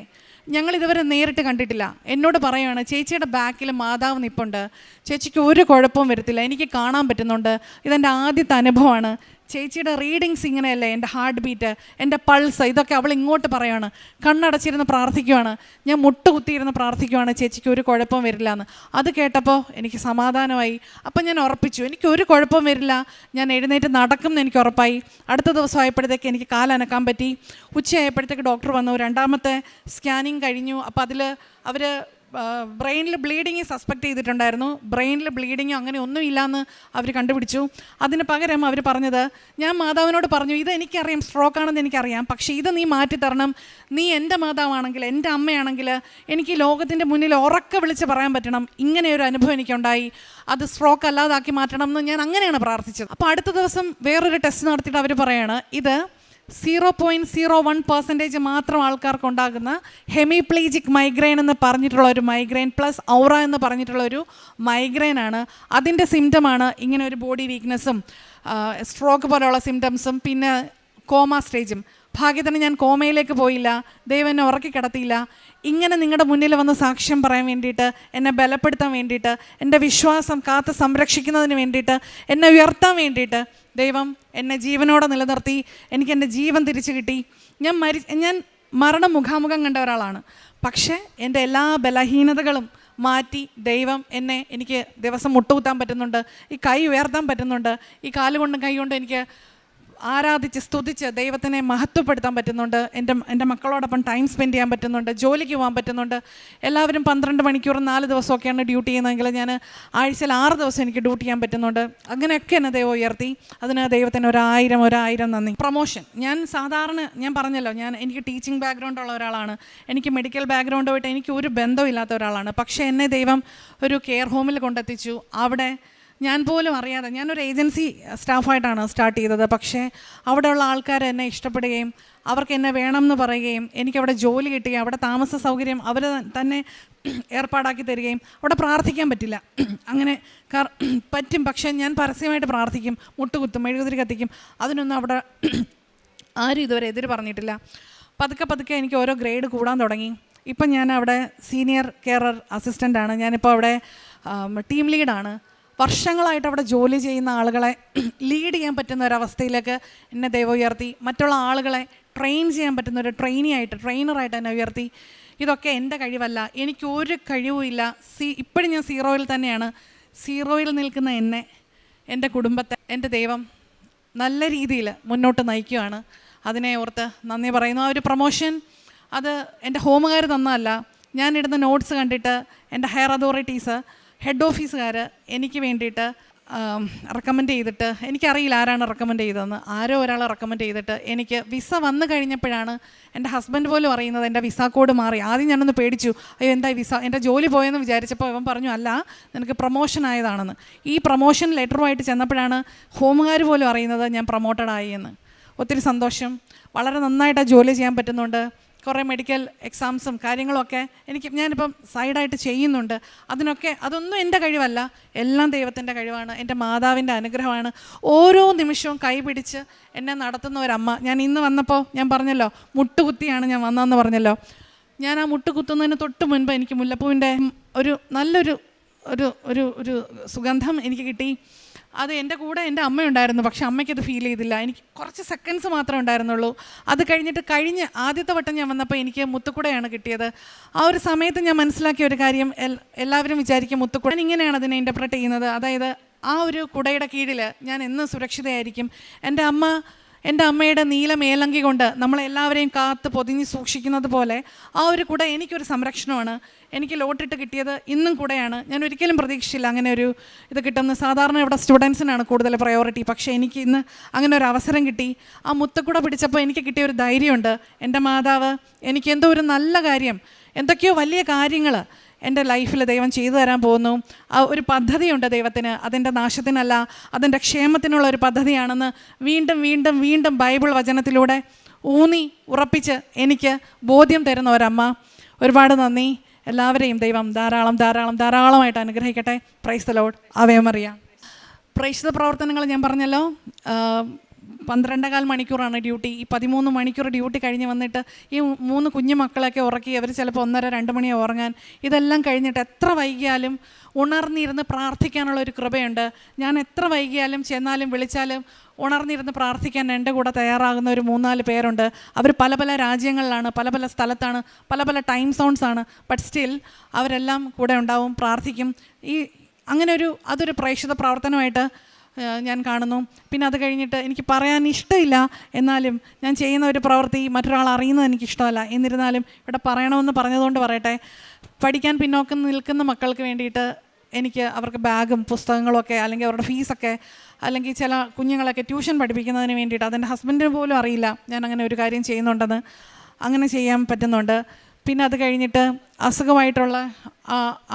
ഞങ്ങളിതുവരെ നേരിട്ട് കണ്ടിട്ടില്ല. എന്നോട് പറയുകയാണ്, ചേച്ചിയുടെ ബാക്കിൽ മാതാവ് നിൽപ്പുണ്ട്, ചേച്ചിക്ക് ഒരു കുഴപ്പവും വരത്തില്ല, എനിക്ക് കാണാൻ പറ്റുന്നുണ്ട്, ഇതെൻ്റെ ആദ്യത്തെ അനുഭവമാണ്, ചേച്ചിയുടെ റീഡിങ്സ് ഇങ്ങനെയല്ലേ, എൻ്റെ ഹാർട്ട് ബീറ്റ്, എൻ്റെ പൾസ്, ഇതൊക്കെ അവൾ ഇങ്ങോട്ട് പറയുകയാണ്. കണ്ണടച്ചിരുന്ന് പ്രാർത്ഥിക്കുവാണ്, ഞാൻ മുട്ടുകുത്തിയിരുന്ന് പ്രാർത്ഥിക്കുവാണ്, ചേച്ചിക്ക് ഒരു കുഴപ്പം വരില്ല എന്ന്. അത് കേട്ടപ്പോൾ എനിക്ക് സമാധാനമായി. അപ്പം ഞാൻ ഉറപ്പിച്ചു, എനിക്കൊരു കുഴപ്പം വരില്ല, ഞാൻ എഴുന്നേറ്റ് നടക്കും എന്ന് എനിക്ക് ഉറപ്പായി. അടുത്ത ദിവസം ആയപ്പോഴത്തേക്ക് എനിക്ക് കാലനക്കാൻ പറ്റി. ഉച്ചയായപ്പോഴത്തേക്ക് ഡോക്ടർ വന്നു, 2ാമത്തെ സ്കാനിങ് കഴിഞ്ഞു. അപ്പോൾ അതിൽ അവർ ബ്രെയിനിൽ ബ്ലീഡിങ് സസ്പെക്റ്റ് ചെയ്തിട്ടുണ്ടായിരുന്നു. ബ്രെയിനിൽ ബ്ലീഡിങ് അങ്ങനെ ഒന്നുമില്ലയെന്ന് അവർ കണ്ടുപിടിച്ചു. അതിന് പകരം അവർ പറഞ്ഞത്, ഞാൻ മാതാവിനോട് പറഞ്ഞു, ഇത് എനിക്കറിയാം, സ്ട്രോക്കാണെന്ന് എനിക്കറിയാം, പക്ഷേ ഇത് നീ മാറ്റിത്തരണം, നീ എൻ്റെ മാതാവാണെങ്കിൽ, എൻ്റെ അമ്മയാണെങ്കിൽ എനിക്ക് ലോകത്തിൻ്റെ മുന്നിൽ ഉറക്കെ വിളിച്ച് പറയാൻ പറ്റണം, ഇങ്ങനെ ഒരു അനുഭവം എനിക്കുണ്ടായി, അത് സ്ട്രോക്ക് അല്ലാതാക്കി മാറ്റണം എന്ന് ഞാൻ അങ്ങനെയാണ് പ്രാർത്ഥിച്ചത്. അപ്പോൾ അടുത്ത ദിവസം വേറൊരു ടെസ്റ്റ് നടത്തിയിട്ട് അവർ പറയാണ്, ഇത് 0.01% മാത്രം ആൾക്കാർക്ക് ഉണ്ടാകുന്ന ഹെമിപ്ലീജിക് മൈഗ്രെയിൻ എന്ന് പറഞ്ഞിട്ടുള്ള ഒരു മൈഗ്രെയിൻ പ്ലസ് ഔറ എന്ന് പറഞ്ഞിട്ടുള്ള ഒരു മൈഗ്രെയിനാണ്. അതിൻ്റെ സിംറ്റമാണ് ഇങ്ങനെ ഒരു ബോഡി വീക്ക്നെസ്സും സ്ട്രോക്ക് പോലെയുള്ള സിംറ്റംസും പിന്നെ കോമ സ്റ്റേജും. ഭാഗ്യത്തിന് ഞാൻ കോമയിലേക്ക് പോയില്ല, ദൈവം എന്നെ ഉറക്കി കിടത്തിയില്ല. ഇങ്ങനെ നിങ്ങളുടെ മുന്നിൽ വന്ന് സാക്ഷ്യം പറയാൻ വേണ്ടിയിട്ട്, എന്നെ ബലപ്പെടുത്താൻ വേണ്ടിയിട്ട്, എൻ്റെ വിശ്വാസം കാത്ത് സംരക്ഷിക്കുന്നതിന് വേണ്ടിയിട്ട്, എന്നെ ഉയർത്താൻ വേണ്ടിയിട്ട് ദൈവം എന്നെ ജീവനോടെ നിലനിർത്തി. എനിക്ക് എൻ്റെ ജീവൻ തിരിച്ചു കിട്ടി. ഞാൻ മരണം മുഖാമുഖം കണ്ട ഒരാളാണ്. പക്ഷേ എൻ്റെ എല്ലാ ബലഹീനതകളും മാറ്റി ദൈവം എനിക്ക് ദിവസം മുട്ടുകുത്താൻ പറ്റുന്നുണ്ട്, ഈ കൈ ഉയർത്താൻ പറ്റുന്നുണ്ട്, ഈ കാലുകൊണ്ടും കൈ കൊണ്ടും എനിക്ക് ആരാധിച്ച് സ്തുതിച്ച് ദൈവത്തിനെ മഹത്വപ്പെടുത്താൻ പറ്റുന്നുണ്ട്. എൻ്റെ മക്കളോടൊപ്പം ടൈം സ്പെൻഡ് ചെയ്യാൻ പറ്റുന്നുണ്ട്, ജോലിക്ക് പോകാൻ പറ്റുന്നുണ്ട്. എല്ലാവരും 12 മണിക്കൂർ 4 ദിവസമൊക്കെയാണ് ഡ്യൂട്ടി ചെയ്യുന്നതെങ്കിൽ ഞാൻ ആഴ്ചയിൽ 6 ദിവസം എനിക്ക് ഡ്യൂട്ടി ചെയ്യാൻ പറ്റുന്നുണ്ട്. അങ്ങനെയൊക്കെ എന്നെ ദൈവം ഉയർത്തി. അതിന് ദൈവത്തിന് ഒരായിരം നന്ദി. പ്രൊമോഷൻ, ഞാൻ പറഞ്ഞല്ലോ, എനിക്ക് ടീച്ചിങ് ബാക്ക്ഗ്രൗണ്ട് ഉള്ള ഒരാളാണ്. എനിക്ക് മെഡിക്കൽ ബാക്ക്ഗ്രൗണ്ടുമായിട്ട് എനിക്ക് ഒരു ബന്ധമില്ലാത്ത ഒരാളാണ്. പക്ഷേ എന്നെ ദൈവം ഒരു കെയർ ഹോമിൽ കൊണ്ടെത്തിച്ചു. അവിടെ ഞാൻ പോലും അറിയാതെ, ഞാനൊരു ഏജൻസി സ്റ്റാഫായിട്ടാണ് സ്റ്റാർട്ട് ചെയ്തത്. പക്ഷേ അവിടെയുള്ള ആൾക്കാർ എന്നെ ഇഷ്ടപ്പെടുകയും അവർക്ക് എന്നെ വേണമെന്ന് പറയുകയും എനിക്കവിടെ ജോലി കിട്ടുകയും അവിടെ താമസ സൗകര്യം അവർ തന്നെ ഏർപ്പാടാക്കി തരികയും അവിടെ പ്രാർത്ഥിക്കാൻ പറ്റില്ല, അങ്ങനെ പറ്റും. പക്ഷേ ഞാൻ പരസ്യമായിട്ട് പ്രാർത്ഥിക്കും, മുട്ടുകുത്തും, മെഴുകുതിരി കത്തിക്കും. അതിനൊന്നും അവിടെ ആരും ഇതുവരെ എതിര് പറഞ്ഞിട്ടില്ല. പതുക്കെ എനിക്ക് ഓരോ ഗ്രേഡ് കൂടാൻ തുടങ്ങി. ഇപ്പം ഞാൻ അവിടെ സീനിയർ കെയറർ അസിസ്റ്റൻ്റാണ്. ഞാനിപ്പോൾ അവിടെ ടീം ലീഡാണ്. വർഷങ്ങളായിട്ട് അവിടെ ജോലി ചെയ്യുന്ന ആളുകളെ ലീഡ് ചെയ്യാൻ പറ്റുന്ന ഒരവസ്ഥയിലേക്ക് എന്നെ ദൈവം ഉയർത്തി. മറ്റുള്ള ആളുകളെ ട്രെയിൻ ചെയ്യാൻ പറ്റുന്ന ഒരു ട്രെയിനറായിട്ട് എന്നെ ഉയർത്തി. ഇതൊക്കെ എൻ്റെ കഴിവല്ല, എനിക്കൊരു കഴിവുമില്ല. ഇപ്പോഴും ഞാൻ സീറോയിൽ തന്നെയാണ്. സീറോയിൽ നിൽക്കുന്ന എന്നെ, എൻ്റെ കുടുംബത്തെ എൻ്റെ ദൈവം നല്ല രീതിയിൽ മുന്നോട്ട് നയിക്കുകയാണ്. അതിനെ ഓർത്ത് നന്ദി പറയുന്നു. ആ ഒരു പ്രൊമോഷൻ അത് എൻ്റെ ഹോമുകാർ തന്നതല്ല. ഞാനിടുന്ന നോട്ട്സ് കണ്ടിട്ട് എൻ്റെ ഹയർ അതോറിറ്റീസ്, ഹെഡ് ഓഫീസുകാർ എനിക്ക് വേണ്ടിയിട്ട് റെക്കമെൻഡ് ചെയ്തിട്ട്, എനിക്കറിയില്ല ആരാണ് റെക്കമെൻഡ് ചെയ്തതെന്ന്, ആരോ ഒരാൾ റെക്കമെൻഡ് ചെയ്തിട്ട് എനിക്ക് വിസ വന്നു കഴിഞ്ഞപ്പോഴാണ് എൻ്റെ ഹസ്ബൻഡ് പോലും അറിയുന്നത് എൻ്റെ വിസ കോഡ് മാറി. ആദ്യം ഞാനൊന്ന് പേടിച്ചു, അയ്യോ എന്താ വിസ, എൻ്റെ ജോലി പോയെന്ന് വിചാരിച്ചപ്പോൾ അവൻ പറഞ്ഞു അല്ല നിനക്ക് പ്രൊമോഷൻ ആയതാണെന്ന്. ഈ പ്രൊമോഷൻ ലെറ്ററുമായിട്ട് ചെന്നപ്പോഴാണ് ഹോമുകാർ പോലും അറിയുന്നത് ഞാൻ പ്രൊമോട്ടഡ് ആയി എന്ന്. ഒത്തിരി സന്തോഷം. വളരെ നന്നായിട്ട് ജോലി ചെയ്യാൻ പറ്റുന്നുണ്ട്. കുറേ മെഡിക്കൽ എക്സാംസും കാര്യങ്ങളൊക്കെ ഞാനിപ്പം സൈഡായിട്ട് ചെയ്യുന്നുണ്ട്. അതൊന്നും എൻ്റെ കഴിവല്ല, എല്ലാം ദൈവത്തിൻ്റെ കഴിവാണ്, എൻ്റെ മാതാവിൻ്റെ അനുഗ്രഹമാണ്. ഓരോ നിമിഷവും കൈപിടിച്ച് എന്നെ നടത്തുന്ന ഒരമ്മ. ഞാൻ ഇന്ന് വന്നപ്പോൾ ഞാൻ പറഞ്ഞല്ലോ, മുട്ടുകുത്തിയാണ് ഞാൻ വന്നതെന്ന് പറഞ്ഞല്ലോ. ഞാൻ ആ മുട്ടുകുത്തുന്നതിന് തൊട്ട് മുൻപ് എനിക്ക് മുല്ലപ്പൂവിൻ്റെ ഒരു നല്ലൊരു ഒരു സുഗന്ധം എനിക്ക് കിട്ടി. അത് എൻ്റെ കൂടെ എൻ്റെ അമ്മയുണ്ടായിരുന്നു. പക്ഷെ അമ്മയ്ക്കത് ഫീൽ ചെയ്തില്ല. എനിക്ക് കുറച്ച് സെക്കൻഡ്സ് മാത്രമേ ഉണ്ടായിരുന്നുള്ളൂ. അത് കഴിഞ്ഞ് ആദ്യത്തെ വട്ടം ഞാൻ വന്നപ്പോൾ എനിക്ക് മുത്തുക്കുടയാണ് കിട്ടിയത്. ആ ഒരു സമയത്ത് ഞാൻ മനസ്സിലാക്കിയ ഒരു കാര്യം, എല്ലാവരും വിചാരിക്കും മുത്തുക്കുട, ഞാൻ ഇങ്ങനെയാണ് അതിനെ ഇൻ്റർപ്രറ്റ് ചെയ്യുന്നത്. അതായത് ആ ഒരു കുടയുടെ കീഴിൽ ഞാൻ എന്നും സുരക്ഷിതയായിരിക്കും. എൻ്റെ അമ്മയുടെ നീല മേലങ്കി കൊണ്ട് നമ്മളെല്ലാവരെയും കാത്ത് പൊതിഞ്ഞ് സൂക്ഷിക്കുന്നത് പോലെ ആ ഒരു കുട എനിക്കൊരു സംരക്ഷണമാണ്. എനിക്ക് ലോട്ടിട്ട് കിട്ടിയത് ഇന്നും കൂടെയാണ്. ഞാൻ ഒരിക്കലും പ്രതീക്ഷിച്ചില്ല അങ്ങനെ ഒരു ഇത് കിട്ടുന്നത്. സാധാരണ ഇവിടെ സ്റ്റുഡൻസിനാണ് കൂടുതൽ പ്രയോറിറ്റി. പക്ഷേ എനിക്ക് ഇന്ന് അങ്ങനെ ഒരു അവസരം കിട്ടി. ആ മുത്തുക്കുട പിടിച്ചപ്പോൾ എനിക്ക് കിട്ടിയ ഒരു ധൈര്യമുണ്ട്. എൻ്റെ മാതാവ് എനിക്ക് എന്തോ ഒരു നല്ല കാര്യം, എന്തൊക്കെയോ വലിയ കാര്യങ്ങൾ എൻ്റെ ലൈഫിൽ ദൈവം ചെയ്തു തരാൻ പോകുന്നു. ആ ഒരു പദ്ധതിയുണ്ട് ദൈവത്തിന്. അതിൻ്റെ നാശത്തിനല്ല, അതിൻ്റെ ക്ഷേമത്തിനുള്ള ഒരു പദ്ധതിയാണെന്ന് വീണ്ടും ബൈബിൾ വചനത്തിലൂടെ ഊന്നി ഉറപ്പിച്ച് എനിക്ക് ബോധ്യം തരുന്ന ഒരമ്മ. ഒരുപാട് നന്ദി. എല്ലാവരെയും ദൈവം ധാരാളമായിട്ട് അനുഗ്രഹിക്കട്ടെ. Praise the Lord. ആവേ മറിയ. പ്രേക്ഷിത പ്രവർത്തനങ്ങൾ ഞാൻ പറഞ്ഞല്ലോ, 12.25 മണിക്കൂറാണ് ഡ്യൂട്ടി. ഈ 13 മണിക്കൂർ ഡ്യൂട്ടി കഴിഞ്ഞ് വന്നിട്ട് ഈ 3 കുഞ്ഞു മക്കളെയൊക്കെ ഉറക്കി അവർ ചിലപ്പോൾ 1:30-2 മണിയോ ഉറങ്ങാൻ. ഇതെല്ലാം കഴിഞ്ഞിട്ട് എത്ര വൈകിയാലും ഉണർന്നിരുന്ന് പ്രാർത്ഥിക്കാനുള്ള ഒരു കൃപയുണ്ട്. ഞാൻ എത്ര വൈകിയാലും ചെന്നാലും വിളിച്ചാലും ഉണർന്നിരുന്ന് പ്രാർത്ഥിക്കാൻ എൻ്റെ കൂടെ തയ്യാറാകുന്ന ഒരു 3-4 പേരുണ്ട്. അവർ പല രാജ്യങ്ങളിലാണ്, പല സ്ഥലത്താണ്, പല ടൈം സോൺസാണ്. ബട്ട് സ്റ്റിൽ അവരെല്ലാം കൂടെ ഉണ്ടാവും, പ്രാർത്ഥിക്കും. അതൊരു പ്രേക്ഷിത പ്രവർത്തനമായിട്ട് ഞാൻ കാണുന്നു. പിന്നെ അത് കഴിഞ്ഞിട്ട് എനിക്ക് പറയാൻ ഇഷ്ടമില്ല, എന്നാലും ഞാൻ ചെയ്യുന്ന ഒരു പ്രവൃത്തി മറ്റൊരാൾ അറിയുന്നത് എനിക്കിഷ്ടമല്ല. എന്നിരുന്നാലും ഇവിടെ പറയണമെന്ന് പറഞ്ഞതുകൊണ്ട് പറയട്ടെ. പഠിക്കാൻ പിന്നോക്കം നിൽക്കുന്ന മക്കൾക്ക് വേണ്ടിയിട്ട് എനിക്ക് അവർക്ക് ബാഗും പുസ്തകങ്ങളൊക്കെ, അല്ലെങ്കിൽ അവരുടെ ഫീസൊക്കെ, അല്ലെങ്കിൽ ചില കുഞ്ഞുങ്ങളൊക്കെ ട്യൂഷൻ പഠിപ്പിക്കുന്നതിന് വേണ്ടിയിട്ട് അതെൻ്റെ ഹസ്ബൻഡിന് പോലും അറിയില്ല ഞാൻ അങ്ങനെ ഒരു കാര്യം ചെയ്യുന്നുണ്ടെന്ന്. അങ്ങനെ ചെയ്യാൻ പറ്റുന്നുണ്ട്. പിന്നെ അത് കഴിഞ്ഞിട്ട് അസുഖമായിട്ടുള്ള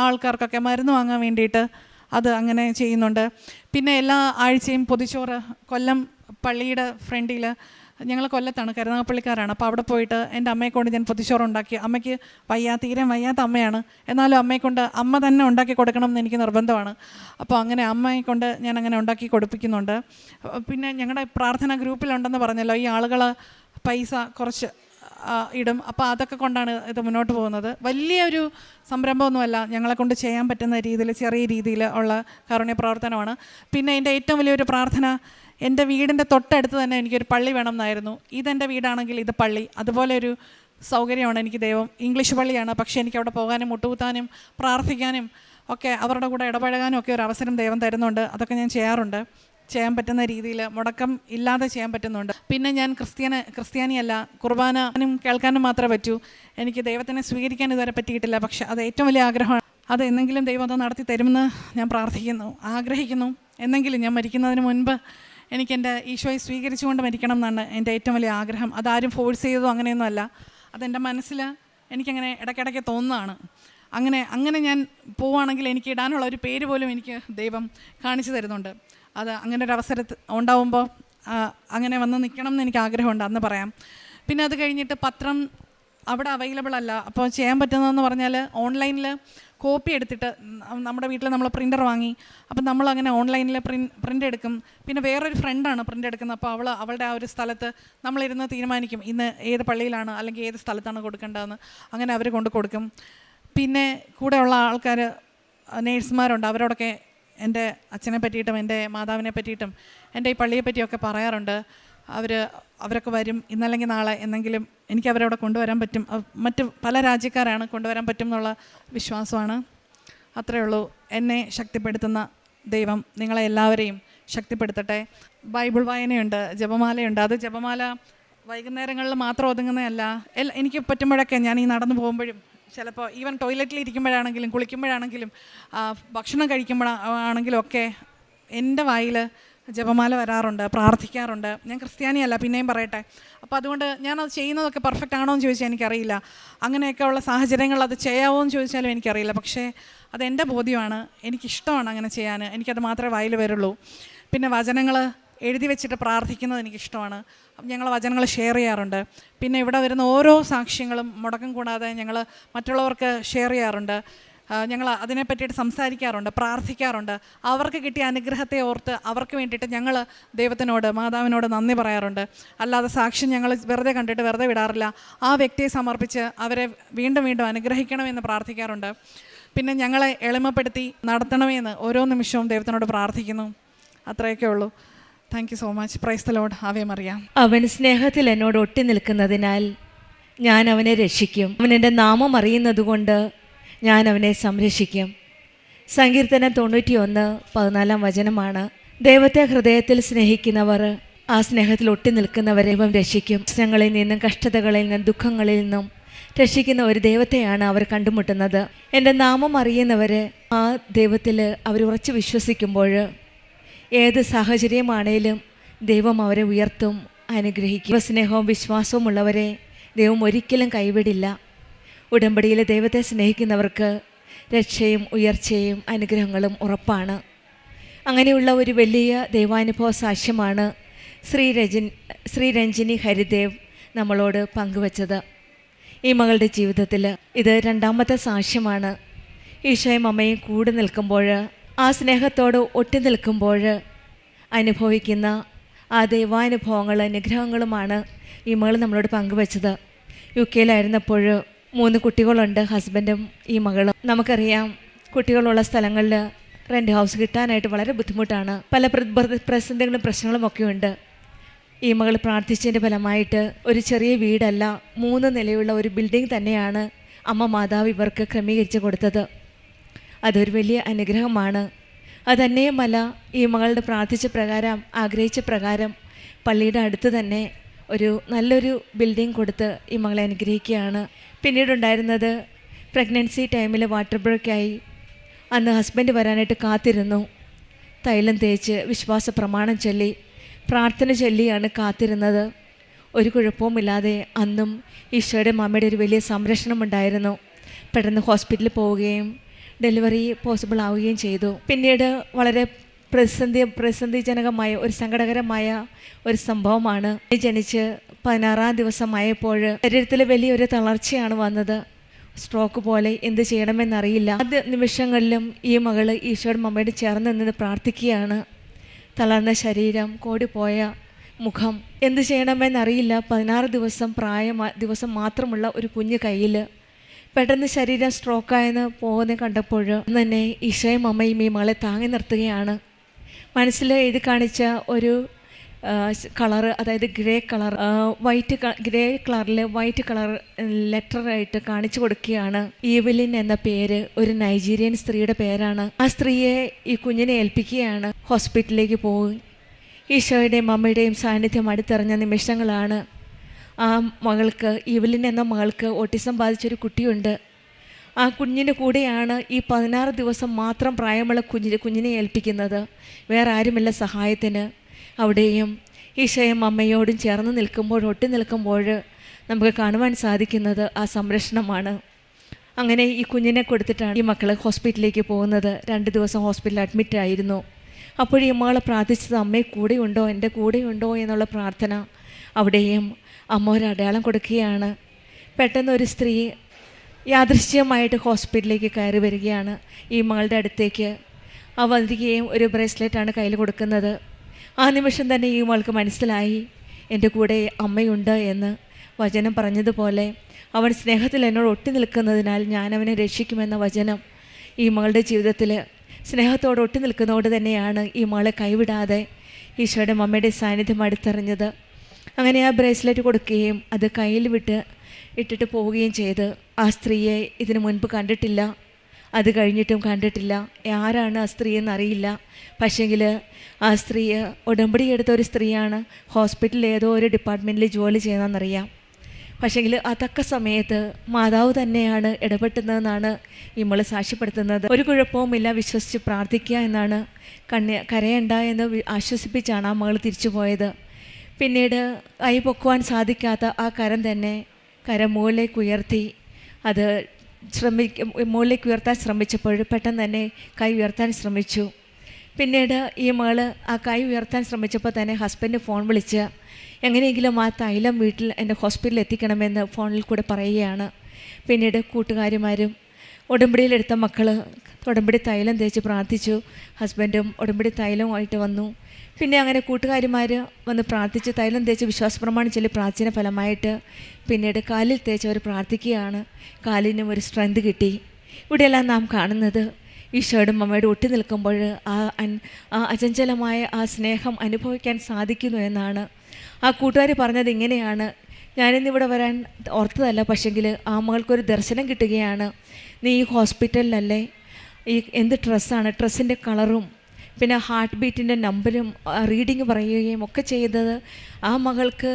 ആൾക്കാർക്കൊക്കെ മരുന്ന് വാങ്ങാൻ വേണ്ടിയിട്ട് അത് അങ്ങനെ ചെയ്യുന്നുണ്ട്. പിന്നെ എല്ലാ ആഴ്ചയും പൊതിച്ചോറ് കൊല്ലം പള്ളിയുടെ ഫ്രണ്ടിൽ, ഞങ്ങൾ കൊല്ലത്താണ്, കരുനാഗപ്പള്ളിക്കാരാണ്. അപ്പോൾ അവിടെ പോയിട്ട് എൻ്റെ അമ്മയെ കൊണ്ട് ഞാൻ പൊതിച്ചോറ് ഉണ്ടാക്കി. അമ്മയ്ക്ക് തീരെ വയ്യാത്ത അമ്മയാണ്, എന്നാലും അമ്മ തന്നെ ഉണ്ടാക്കി കൊടുക്കണം എന്ന് എനിക്ക് നിർബന്ധമാണ്. അപ്പോൾ അങ്ങനെ അമ്മയെ കൊണ്ട് ഞാൻ അങ്ങനെ ഉണ്ടാക്കി കൊടുപ്പിക്കുന്നുണ്ട്. പിന്നെ ഞങ്ങളുടെ പ്രാർത്ഥനാ ഗ്രൂപ്പിലുണ്ടെന്ന് പറഞ്ഞല്ലോ, ഈ ആളുകൾ പൈസ കുറച്ച് ഇടും. അപ്പോൾ അതൊക്കെ കൊണ്ടാണ് ഇത് മുന്നോട്ട് പോകുന്നത്. വലിയൊരു സംരംഭമൊന്നുമല്ല, ഞങ്ങളെക്കൊണ്ട് ചെയ്യാൻ പറ്റുന്ന രീതിയിൽ, ചെറിയ രീതിയിൽ ഉള്ള കാരുണ്യ പ്രവർത്തനമാണ്. പിന്നെ എൻ്റെ ഏറ്റവും വലിയൊരു പ്രാർത്ഥന, എൻ്റെ വീടിൻ്റെ തൊട്ടടുത്ത് തന്നെ എനിക്കൊരു പള്ളി വേണം എന്നായിരുന്നു. ഇതെൻ്റെ വീടാണെങ്കിൽ ഇത് പള്ളി, അതുപോലെ ഒരു സൗകര്യമാണ് എനിക്ക് ദൈവം. ഇംഗ്ലീഷ് പള്ളിയാണ്, പക്ഷേ എനിക്ക് അവിടെ പോകാനും മുട്ടുകുത്താനും പ്രാർത്ഥിക്കാനും ഒക്കെ അവരുടെ കൂടെ ഇടപഴകാനും ഒക്കെ ഒരു അവസരം ദൈവം തരുന്നുണ്ട്. അതൊക്കെ ഞാൻ ചെയ്യാറുണ്ട്. ചെയ്യാൻ പറ്റുന്ന രീതിയിൽ മുടക്കം ഇല്ലാതെ ചെയ്യാൻ പറ്റുന്നുണ്ട്. പിന്നെ ഞാൻ ക്രിസ്ത്യാനിയല്ല, കുർബാനും കേൾക്കാനും മാത്രമേ പറ്റൂ. എനിക്ക് ദൈവത്തിനെ സ്വീകരിക്കാൻ ഇതുവരെ പറ്റിയിട്ടില്ല. പക്ഷേ അത് ഏറ്റവും വലിയ ആഗ്രഹമാണ്. അത് എന്നെങ്കിലും ദൈവം അത് നടത്തി തരുമെന്ന് ഞാൻ ആഗ്രഹിക്കുന്നു. എന്നെങ്കിലും ഞാൻ മരിക്കുന്നതിന് മുൻപ് എനിക്കെൻ്റെ ഈശോയെ സ്വീകരിച്ചുകൊണ്ട് മരിക്കണം എന്നാണ് എൻ്റെ ഏറ്റവും വലിയ ആഗ്രഹം. അതാരും ഫോഴ്സ് ചെയ്തതോ അങ്ങനെയൊന്നും അല്ല. അതെൻ്റെ മനസ്സിൽ എനിക്കങ്ങനെ ഇടയ്ക്കിടയ്ക്ക് തോന്നുന്നതാണ്. അങ്ങനെ ഞാൻ പോവുകയാണെങ്കിൽ എനിക്ക് ഇടാനുള്ള ഒരു പേര് പോലും എനിക്ക് ദൈവം കാണിച്ചു തരുന്നുണ്ട്. അത് അങ്ങനെ ഒരു അവസരത്തിൽ ഉണ്ടാവുമ്പോൾ അങ്ങനെ വന്ന് നിൽക്കണം എന്ന് എനിക്ക് ആഗ്രഹമുണ്ട്, അന്ന് പറയാം. പിന്നെ അത് കഴിഞ്ഞിട്ട് പത്രം അവിടെ അവൈലബിൾ അല്ല. അപ്പോൾ ചെയ്യാൻ പറ്റുന്നതെന്ന് പറഞ്ഞാൽ ഓൺലൈനിൽ കോപ്പി എടുത്തിട്ട് നമ്മുടെ വീട്ടിൽ നമ്മൾ പ്രിൻ്റർ വാങ്ങി. അപ്പം നമ്മളങ്ങനെ ഓൺലൈനിൽ പ്രിൻ്റ് എടുക്കും. പിന്നെ വേറൊരു ഫ്രണ്ടാണ് പ്രിൻ്റ് എടുക്കുന്നത്. അപ്പോൾ അവളുടെ ആ ഒരു സ്ഥലത്ത് നമ്മളിരുന്ന് തീരുമാനിക്കും ഇന്ന് ഏത് പള്ളിയിലാണ് അല്ലെങ്കിൽ ഏത് സ്ഥലത്താണ് കൊടുക്കേണ്ടതെന്ന്. അങ്ങനെ അവർ കൊടുക്കും. പിന്നെ കൂടെയുള്ള ആൾക്കാർ നേഴ്സുമാരുണ്ട്. അവരോടൊക്കെ എൻ്റെ അച്ഛനെ പറ്റിയിട്ടും എൻ്റെ മാതാവിനെ പറ്റിയിട്ടും എൻ്റെ ഈ പള്ളിയെ പറ്റിയൊക്കെ പറയാറുണ്ട്. അവരൊക്കെ വരും ഇന്നല്ലെങ്കിൽ നാളെ എന്നെങ്കിലും എനിക്ക് അവരവിടെ കൊണ്ടുവരാൻ പറ്റും. മറ്റ് പല രാജ്യക്കാരാണ്, കൊണ്ടുവരാൻ പറ്റും എന്നുള്ള വിശ്വാസമാണ്. അത്രയേ ഉള്ളൂ. എന്നെ ശക്തിപ്പെടുത്തുന്ന ദൈവം നിങ്ങളെ എല്ലാവരെയും ശക്തിപ്പെടുത്തട്ടെ. ബൈബിൾ വായനയുണ്ട്, ജപമാലയുണ്ട്. അത് ജപമാല വൈകുന്നേരങ്ങളിൽ മാത്രം ഒതുങ്ങുന്നതല്ല. എനിക്ക് പറ്റുമ്പോഴൊക്കെ ഞാൻ ഈ നടന്നു പോകുമ്പോഴും, ചിലപ്പോൾ ഈവൻ ടോയ്ലറ്റിൽ ഇരിക്കുമ്പോഴാണെങ്കിലും കുളിക്കുമ്പോഴാണെങ്കിലും ഭക്ഷണം കഴിക്കുമ്പോഴാണെങ്കിലും ഒക്കെ എൻ്റെ വായിൽ ജപമാല വരാറുണ്ട്, പ്രാർത്ഥിക്കാറുണ്ട്. ഞാൻ ക്രിസ്ത്യാനിയല്ല, പിന്നെയും പറയട്ടെ. അപ്പോൾ അതുകൊണ്ട് ഞാനത് ചെയ്യുന്നതൊക്കെ പെർഫെക്റ്റ് ആണോ എന്ന് ചോദിച്ചാൽ എനിക്കറിയില്ല. അങ്ങനെയൊക്കെ ഉള്ള സാഹചര്യങ്ങൾ അത് ചെയ്യാമോ എന്ന് ചോദിച്ചാലും എനിക്കറിയില്ല. പക്ഷേ അതെൻ്റെ ബോധ്യമാണ്, എനിക്കിഷ്ടമാണ് അങ്ങനെ ചെയ്യാൻ. എനിക്കത് മാത്രമേ വായിൽ വരുള്ളൂ. പിന്നെ വചനങ്ങൾ എഴുതി വെച്ചിട്ട് പ്രാർത്ഥിക്കുന്നത് എനിക്കിഷ്ടമാണ്. ഞങ്ങൾ വചനങ്ങൾ ഷെയർ ചെയ്യാറുണ്ട്. പിന്നെ ഇവിടെ വരുന്ന ഓരോ സാക്ഷ്യങ്ങളും മുടക്കം കൂടാതെ ഞങ്ങൾ മറ്റുള്ളവർക്ക് ഷെയർ ചെയ്യാറുണ്ട്. ഞങ്ങൾ അതിനെ പറ്റിയിട്ട് സംസാരിക്കാറുണ്ട്, പ്രാർത്ഥിക്കാറുണ്ട്. അവർക്ക് കിട്ടിയ അനുഗ്രഹത്തെ ഓർത്ത് അവർക്ക് വേണ്ടിയിട്ട് ഞങ്ങൾ ദൈവത്തിനോട്, മാതാവിനോട് നന്ദി പറയാറുണ്ട്. അല്ലാതെ സാക്ഷ്യം ഞങ്ങൾ വെറുതെ കണ്ടിട്ട് വെറുതെ വിടാറില്ല. ആ വ്യക്തിയെ സമർപ്പിച്ച് അവരെ വീണ്ടും വീണ്ടും അനുഗ്രഹിക്കണമെന്ന് പ്രാർത്ഥിക്കാറുണ്ട്. പിന്നെ ഞങ്ങളെ എളിമപ്പെടുത്തി നടത്തണമെന്ന് ഓരോ നിമിഷവും ദൈവത്തിനോട് പ്രാർത്ഥിക്കുന്നു. അത്രയൊക്കെ ഉള്ളൂ. Thank you so much. Praise the Lord. ആവേ മറിയ. അവൻ സ്നേഹത്തിൽ എന്നോട് ഒട്ടി നിൽക്കുന്നതിനാൽ ഞാൻ അവനെ രക്ഷിക്കും. അവൻ എൻ്റെ നാമം അറിയുന്നതുകൊണ്ട് ഞാൻ അവനെ സംരക്ഷിക്കും. സങ്കീർത്തനം 91:14 വചനമാണ്. ദൈവത്തെ ഹൃദയത്തിൽ സ്നേഹിക്കുന്നവർ, ആ സ്നേഹത്തിൽ ഒട്ടി നിൽക്കുന്നവരെ ദൈവം രക്ഷിക്കും. പ്രശ്നങ്ങളിൽ നിന്നും, കഷ്ടതകളിൽ നിന്നും, ദുഃഖങ്ങളിൽ നിന്നും രക്ഷിക്കുന്ന ഒരു ദൈവത്തെയാണ് അവർ കണ്ടുമുട്ടുന്നത്. എൻ്റെ നാമം അറിയുന്നവർ ആ ദൈവത്തിൽ അവർ ഉറച്ചു വിശ്വസിക്കുമ്പോൾ ഏത് സാഹചര്യമാണേലും ദൈവം അവരെ ഉയർത്തും, അനുഗ്രഹിക്കും. സ്നേഹവും വിശ്വാസവും ഉള്ളവരെ ദൈവം ഒരിക്കലും കൈവിടില്ല. ഉടമ്പടിയിൽ ദൈവത്തെ സ്നേഹിക്കുന്നവർക്ക് രക്ഷയും ഉയർച്ചയും അനുഗ്രഹങ്ങളും ഉറപ്പാണ്. അങ്ങനെയുള്ള ഒരു വലിയ ദൈവാനുഭവ സാക്ഷ്യമാണ് ശ്രീ രഞ്ജിനി ഹരിദേവ് നമ്മളോട് പങ്കുവച്ചത്. ഈ മകളുടെ ജീവിതത്തിൽ ഇത് 2ാമത്തെ സാക്ഷ്യമാണ്. ഈശോയും അമ്മയും കൂടെ നിൽക്കുമ്പോൾ, ആ സ്നേഹത്തോട് ഒട്ടി നിൽക്കുമ്പോൾ അനുഭവിക്കുന്ന ആ ദൈവാനുഭവങ്ങൾ, അനുഗ്രഹങ്ങളുമാണ് ഈ മകൾ നമ്മളോട് പങ്കുവച്ചത്. UK-യിലായിരുന്നപ്പോൾ 3 കുട്ടികളുണ്ട്, ഹസ്ബൻഡും ഈ മകളും. നമുക്കറിയാം, കുട്ടികളുള്ള സ്ഥലങ്ങളിൽ റെൻ്റ് ഹൗസ് കിട്ടാനായിട്ട് വളരെ ബുദ്ധിമുട്ടാണ്. പല പ്രതിസന്ധികളും പ്രശ്നങ്ങളും ഒക്കെ ഉണ്ട്. ഈ മകൾ പ്രാർത്ഥിച്ചതിൻ്റെ ഫലമായിട്ട് ഒരു ചെറിയ വീടല്ല, 3 നിലയുള്ള ഒരു ബിൽഡിംഗ് തന്നെയാണ് അമ്മ മാതാവ് ഇവർക്ക് ക്രമീകരിച്ച് കൊടുത്തത്. അതൊരു വലിയ അനുഗ്രഹമാണ്. അതുതന്നെയുമല്ല, ഈ മകളുടെ പ്രാർത്ഥിച്ച പ്രകാരം, ആഗ്രഹിച്ച പ്രകാരം പള്ളിയുടെ അടുത്ത് തന്നെ ഒരു നല്ലൊരു ബിൽഡിംഗ് കൊടുത്ത് ഈ മകളെ അനുഗ്രഹിക്കുകയാണ്. പിന്നീടുണ്ടായിരുന്നത് പ്രഗ്നൻസി ടൈമിൽ വാട്ടർ ബ്രേക്കായി. അന്ന് ഹസ്ബൻഡ് വരാനായിട്ട് കാത്തിരുന്നു. തൈലം തേച്ച് വിശ്വാസ പ്രമാണം ചൊല്ലി പ്രാർത്ഥന ചൊല്ലിയാണ് കാത്തിരുന്നത്. ഒരു കുഴപ്പവുമില്ലാതെ അന്നും ഈശോയുടെ അമ്മയുടെ ഒരു വലിയ സംരക്ഷണം ഉണ്ടായിരുന്നു. പെട്ടെന്ന് ഹോസ്പിറ്റലിൽ പോവുകയും ഡെലിവറി പോസിബിൾ ആവുകയും ചെയ്തു. പിന്നീട് വളരെ പ്രതിസന്ധിജനകമായ ഒരു സങ്കടകരമായ ഒരു സംഭവമാണ്. ജനിച്ച് 16-ാം ദിവസമായപ്പോൾ ശരീരത്തിൽ വലിയൊരു തളർച്ചയാണ് വന്നത്. സ്ട്രോക്ക് പോലെ. എന്ത് ചെയ്യണമെന്നറിയില്ല. ആദ്യ നിമിഷങ്ങളിലും ഈ മകൾ ഈശോയുടെ അമ്മയോട് ചേർന്ന് നിന്ന് പ്രാർത്ഥിക്കുകയാണ്. തളർന്ന ശരീരം, കോടിപ്പോയ മുഖം, എന്ത് ചെയ്യണമെന്നറിയില്ല. 16 ദിവസം മാത്രമുള്ള ഒരു കുഞ്ഞ് കയ്യിൽ പെട്ടെന്ന് ശരീരം സ്ട്രോക്കായെന്ന് പോകുന്നത് കണ്ടപ്പോൾ തന്നെ ഈശോയും അമ്മയും ഈ മകളെ താങ്ങി നിർത്തുകയാണ്. മനസ്സിൽ എഴുതി കാണിച്ച ഒരു കളറ്, അതായത് ഗ്രേ കളറിൽ വൈറ്റ് കളർ ലെറ്ററായിട്ട് കാണിച്ചു കൊടുക്കുകയാണ്. ഈവലിൻ എന്ന പേര് ഒരു നൈജീരിയൻ സ്ത്രീയുടെ പേരാണ്. ആ സ്ത്രീയെ ഈ കുഞ്ഞിനെ ഏൽപ്പിക്കുകയാണ്. ഹോസ്പിറ്റലിലേക്ക് ഈശോയുടെയും അമ്മയുടെയും സാന്നിധ്യം അടുത്തറിഞ്ഞ നിമിഷങ്ങളാണ്. ആ മകൾക്ക്, ഇവലിൻ എന്ന മകൾക്ക് ഓട്ടിസം ബാധിച്ചൊരു കുട്ടിയുണ്ട്. ആ കുഞ്ഞിൻ്റെ കൂടെയാണ് ഈ 16 ദിവസം മാത്രം പ്രായമുള്ള കുഞ്ഞിനെ ഏൽപ്പിക്കുന്നത്. വേറെ ആരുമില്ല സഹായത്തിന്. അവിടെയും ഈശോയും അമ്മയോടും ചേർന്ന് നിൽക്കുമ്പോൾ, ഒട്ടി നിൽക്കുമ്പോൾ നമുക്ക് കാണുവാൻ സാധിക്കുന്നത് ആ സംരക്ഷണമാണ്. അങ്ങനെ ഈ കുഞ്ഞിനെ കൊടുത്തിട്ടാണ് ഈ മക്കൾ ഹോസ്പിറ്റലിലേക്ക് പോകുന്നത്. 2 ദിവസം ഹോസ്പിറ്റലിൽ അഡ്മിറ്റ് ആയിരുന്നു. അപ്പോഴീ മകളെ പ്രാർത്ഥിച്ചത്, അമ്മയെ കൂടെയുണ്ടോ, എൻ്റെ കൂടെയുണ്ടോ എന്നുള്ള പ്രാർത്ഥന. അവിടെയും അമ്മ ഒരു അടയാളം കൊടുക്കുകയാണ്. പെട്ടെന്ന് ഒരു സ്ത്രീ യാദൃശ്ചികമായിട്ട് ഹോസ്പിറ്റലിലേക്ക് കയറി വരികയാണ്. ഈ മകളുടെ അടുത്തേക്ക് വരികയും ഒരു ബ്രേസ്ലെറ്റാണ് കയ്യിൽ കൊടുക്കുന്നത്. ആ നിമിഷം തന്നെ ഈ മകൾക്ക് മനസ്സിലായി, എൻ്റെ കൂടെ അമ്മയുണ്ട് എന്ന്. വചനം പറഞ്ഞതുപോലെ അവൻ സ്നേഹത്തിൽ എന്നോട് ഒട്ടി നിൽക്കുന്നതിനാൽ ഞാൻ അവനെ രക്ഷിക്കുമെന്ന വചനം ഈ മകളുടെ ജീവിതത്തിൽ സ്നേഹത്തോട് ഒട്ടി നിൽക്കുന്നതോട് തന്നെയാണ് ഈ മകളെ കൈവിടാതെ ഈശോയുടെ അമ്മയുടെ സാന്നിധ്യം അടുത്തറിഞ്ഞത്. അങ്ങനെ ആ ബ്രേസ്ലെറ്റ് കൊടുക്കുകയും അത് കയ്യിൽ ഇട്ടിട്ട് പോവുകയും ചെയ്ത്. ആ സ്ത്രീയെ ഇതിനു മുൻപ് കണ്ടിട്ടില്ല, അത് കഴിഞ്ഞിട്ടും കണ്ടിട്ടില്ല. ആരാണ് ആ സ്ത്രീ എന്നറിയില്ല. പക്ഷേങ്കിൽ ആ സ്ത്രീ ഉടമ്പടി എടുത്ത ഒരു സ്ത്രീയാണ്. ഹോസ്പിറ്റലിൽ ഏതോ ഒരു ഡിപ്പാർട്ട്മെൻറ്റിൽ ജോലി ചെയ്യുന്നതെന്നറിയാം. പക്ഷേങ്കിൽ ആ തക്ക സമയത്ത് മാതാവ് തന്നെയാണ് ഇടപെട്ടുന്നതെന്നാണ് നമ്മൾ സാക്ഷ്യപ്പെടുത്തുന്നത്. ഒരു കുഴപ്പവുമില്ല, വിശ്വസിച്ച് പ്രാർത്ഥിക്കുക എന്നാണ്. കരയണ്ട എന്ന് ആശ്വസിപ്പിച്ചാണ് ആ മകൾ തിരിച്ചു പോയത്. പിന്നീട് കൈ പൊക്കുവാൻ സാധിക്കാത്ത ആ കരം തന്നെ മുകളിലേക്ക് ഉയർത്തി. അത് മുകളിലേക്ക് ഉയർത്താൻ ശ്രമിച്ചപ്പോൾ പെട്ടെന്ന് തന്നെ കൈ ഉയർത്താൻ ശ്രമിച്ചു. പിന്നീട് ഈ മകൾ ആ കൈ ഉയർത്താൻ ശ്രമിച്ചപ്പോൾ തന്നെ ഹസ്ബൻഡ് ഫോൺ വിളിച്ച് എങ്ങനെയെങ്കിലും ആ തൈലം വീട്ടിൽ എൻ്റെ ഹോസ്പിറ്റലിൽ എത്തിക്കണമെന്ന് ഫോണിൽ കൂടെ പറയുകയാണ്. പിന്നീട് കൂട്ടുകാരിമാരും ഉടമ്പടിയിലെടുത്ത മക്കൾ ഉടമ്പടി തൈലം തേച്ച് പ്രാർത്ഥിച്ചു. ഹസ്ബൻഡും ഉടമ്പടി തൈലവുമായിട്ട് വന്നു. പിന്നെ അങ്ങനെ കൂട്ടുകാരിമാർ വന്ന് പ്രാർത്ഥിച്ച് തൈലം തേച്ച് വിശ്വാസപ്രമാണം ചൊല്ലി പ്രാർത്ഥന ഫലമായിട്ട് പിന്നീട് കാലിൽ തേച്ചവർ പ്രാർത്ഥിക്കുകയാണ്. കാലിനും ഒരു സ്ട്രെങ്ത് കിട്ടി. ഇവിടെയെല്ലാം നാം കാണുന്നത് ഈശോയുടെ അമ്മയോട് ഒട്ടി നിൽക്കുമ്പോൾ ആ അചഞ്ചലമായ ആ സ്നേഹം അനുഭവിക്കാൻ സാധിക്കുന്നു എന്നാണ്. ആ കൂട്ടുകാർ പറഞ്ഞത് ഇങ്ങനെയാണ്, ഞാനിന്നിവിടെ വരാൻ ഓർത്തതല്ല, പക്ഷെങ്കിൽ ആ മകൾക്കൊരു ദർശനം കിട്ടുകയാണ്. നീ ഈ ഹോസ്പിറ്റലിലല്ലേ, ഈ എന്ത് ഡ്രസ്സാണ്, ഡ്രസ്സിൻ്റെ കളറും പിന്നെ ഹാർട്ട് ബീറ്റിൻ്റെ നമ്പരും റീഡിങ് പറയുകയും ഒക്കെ ചെയ്തത് ആ മകൾക്ക്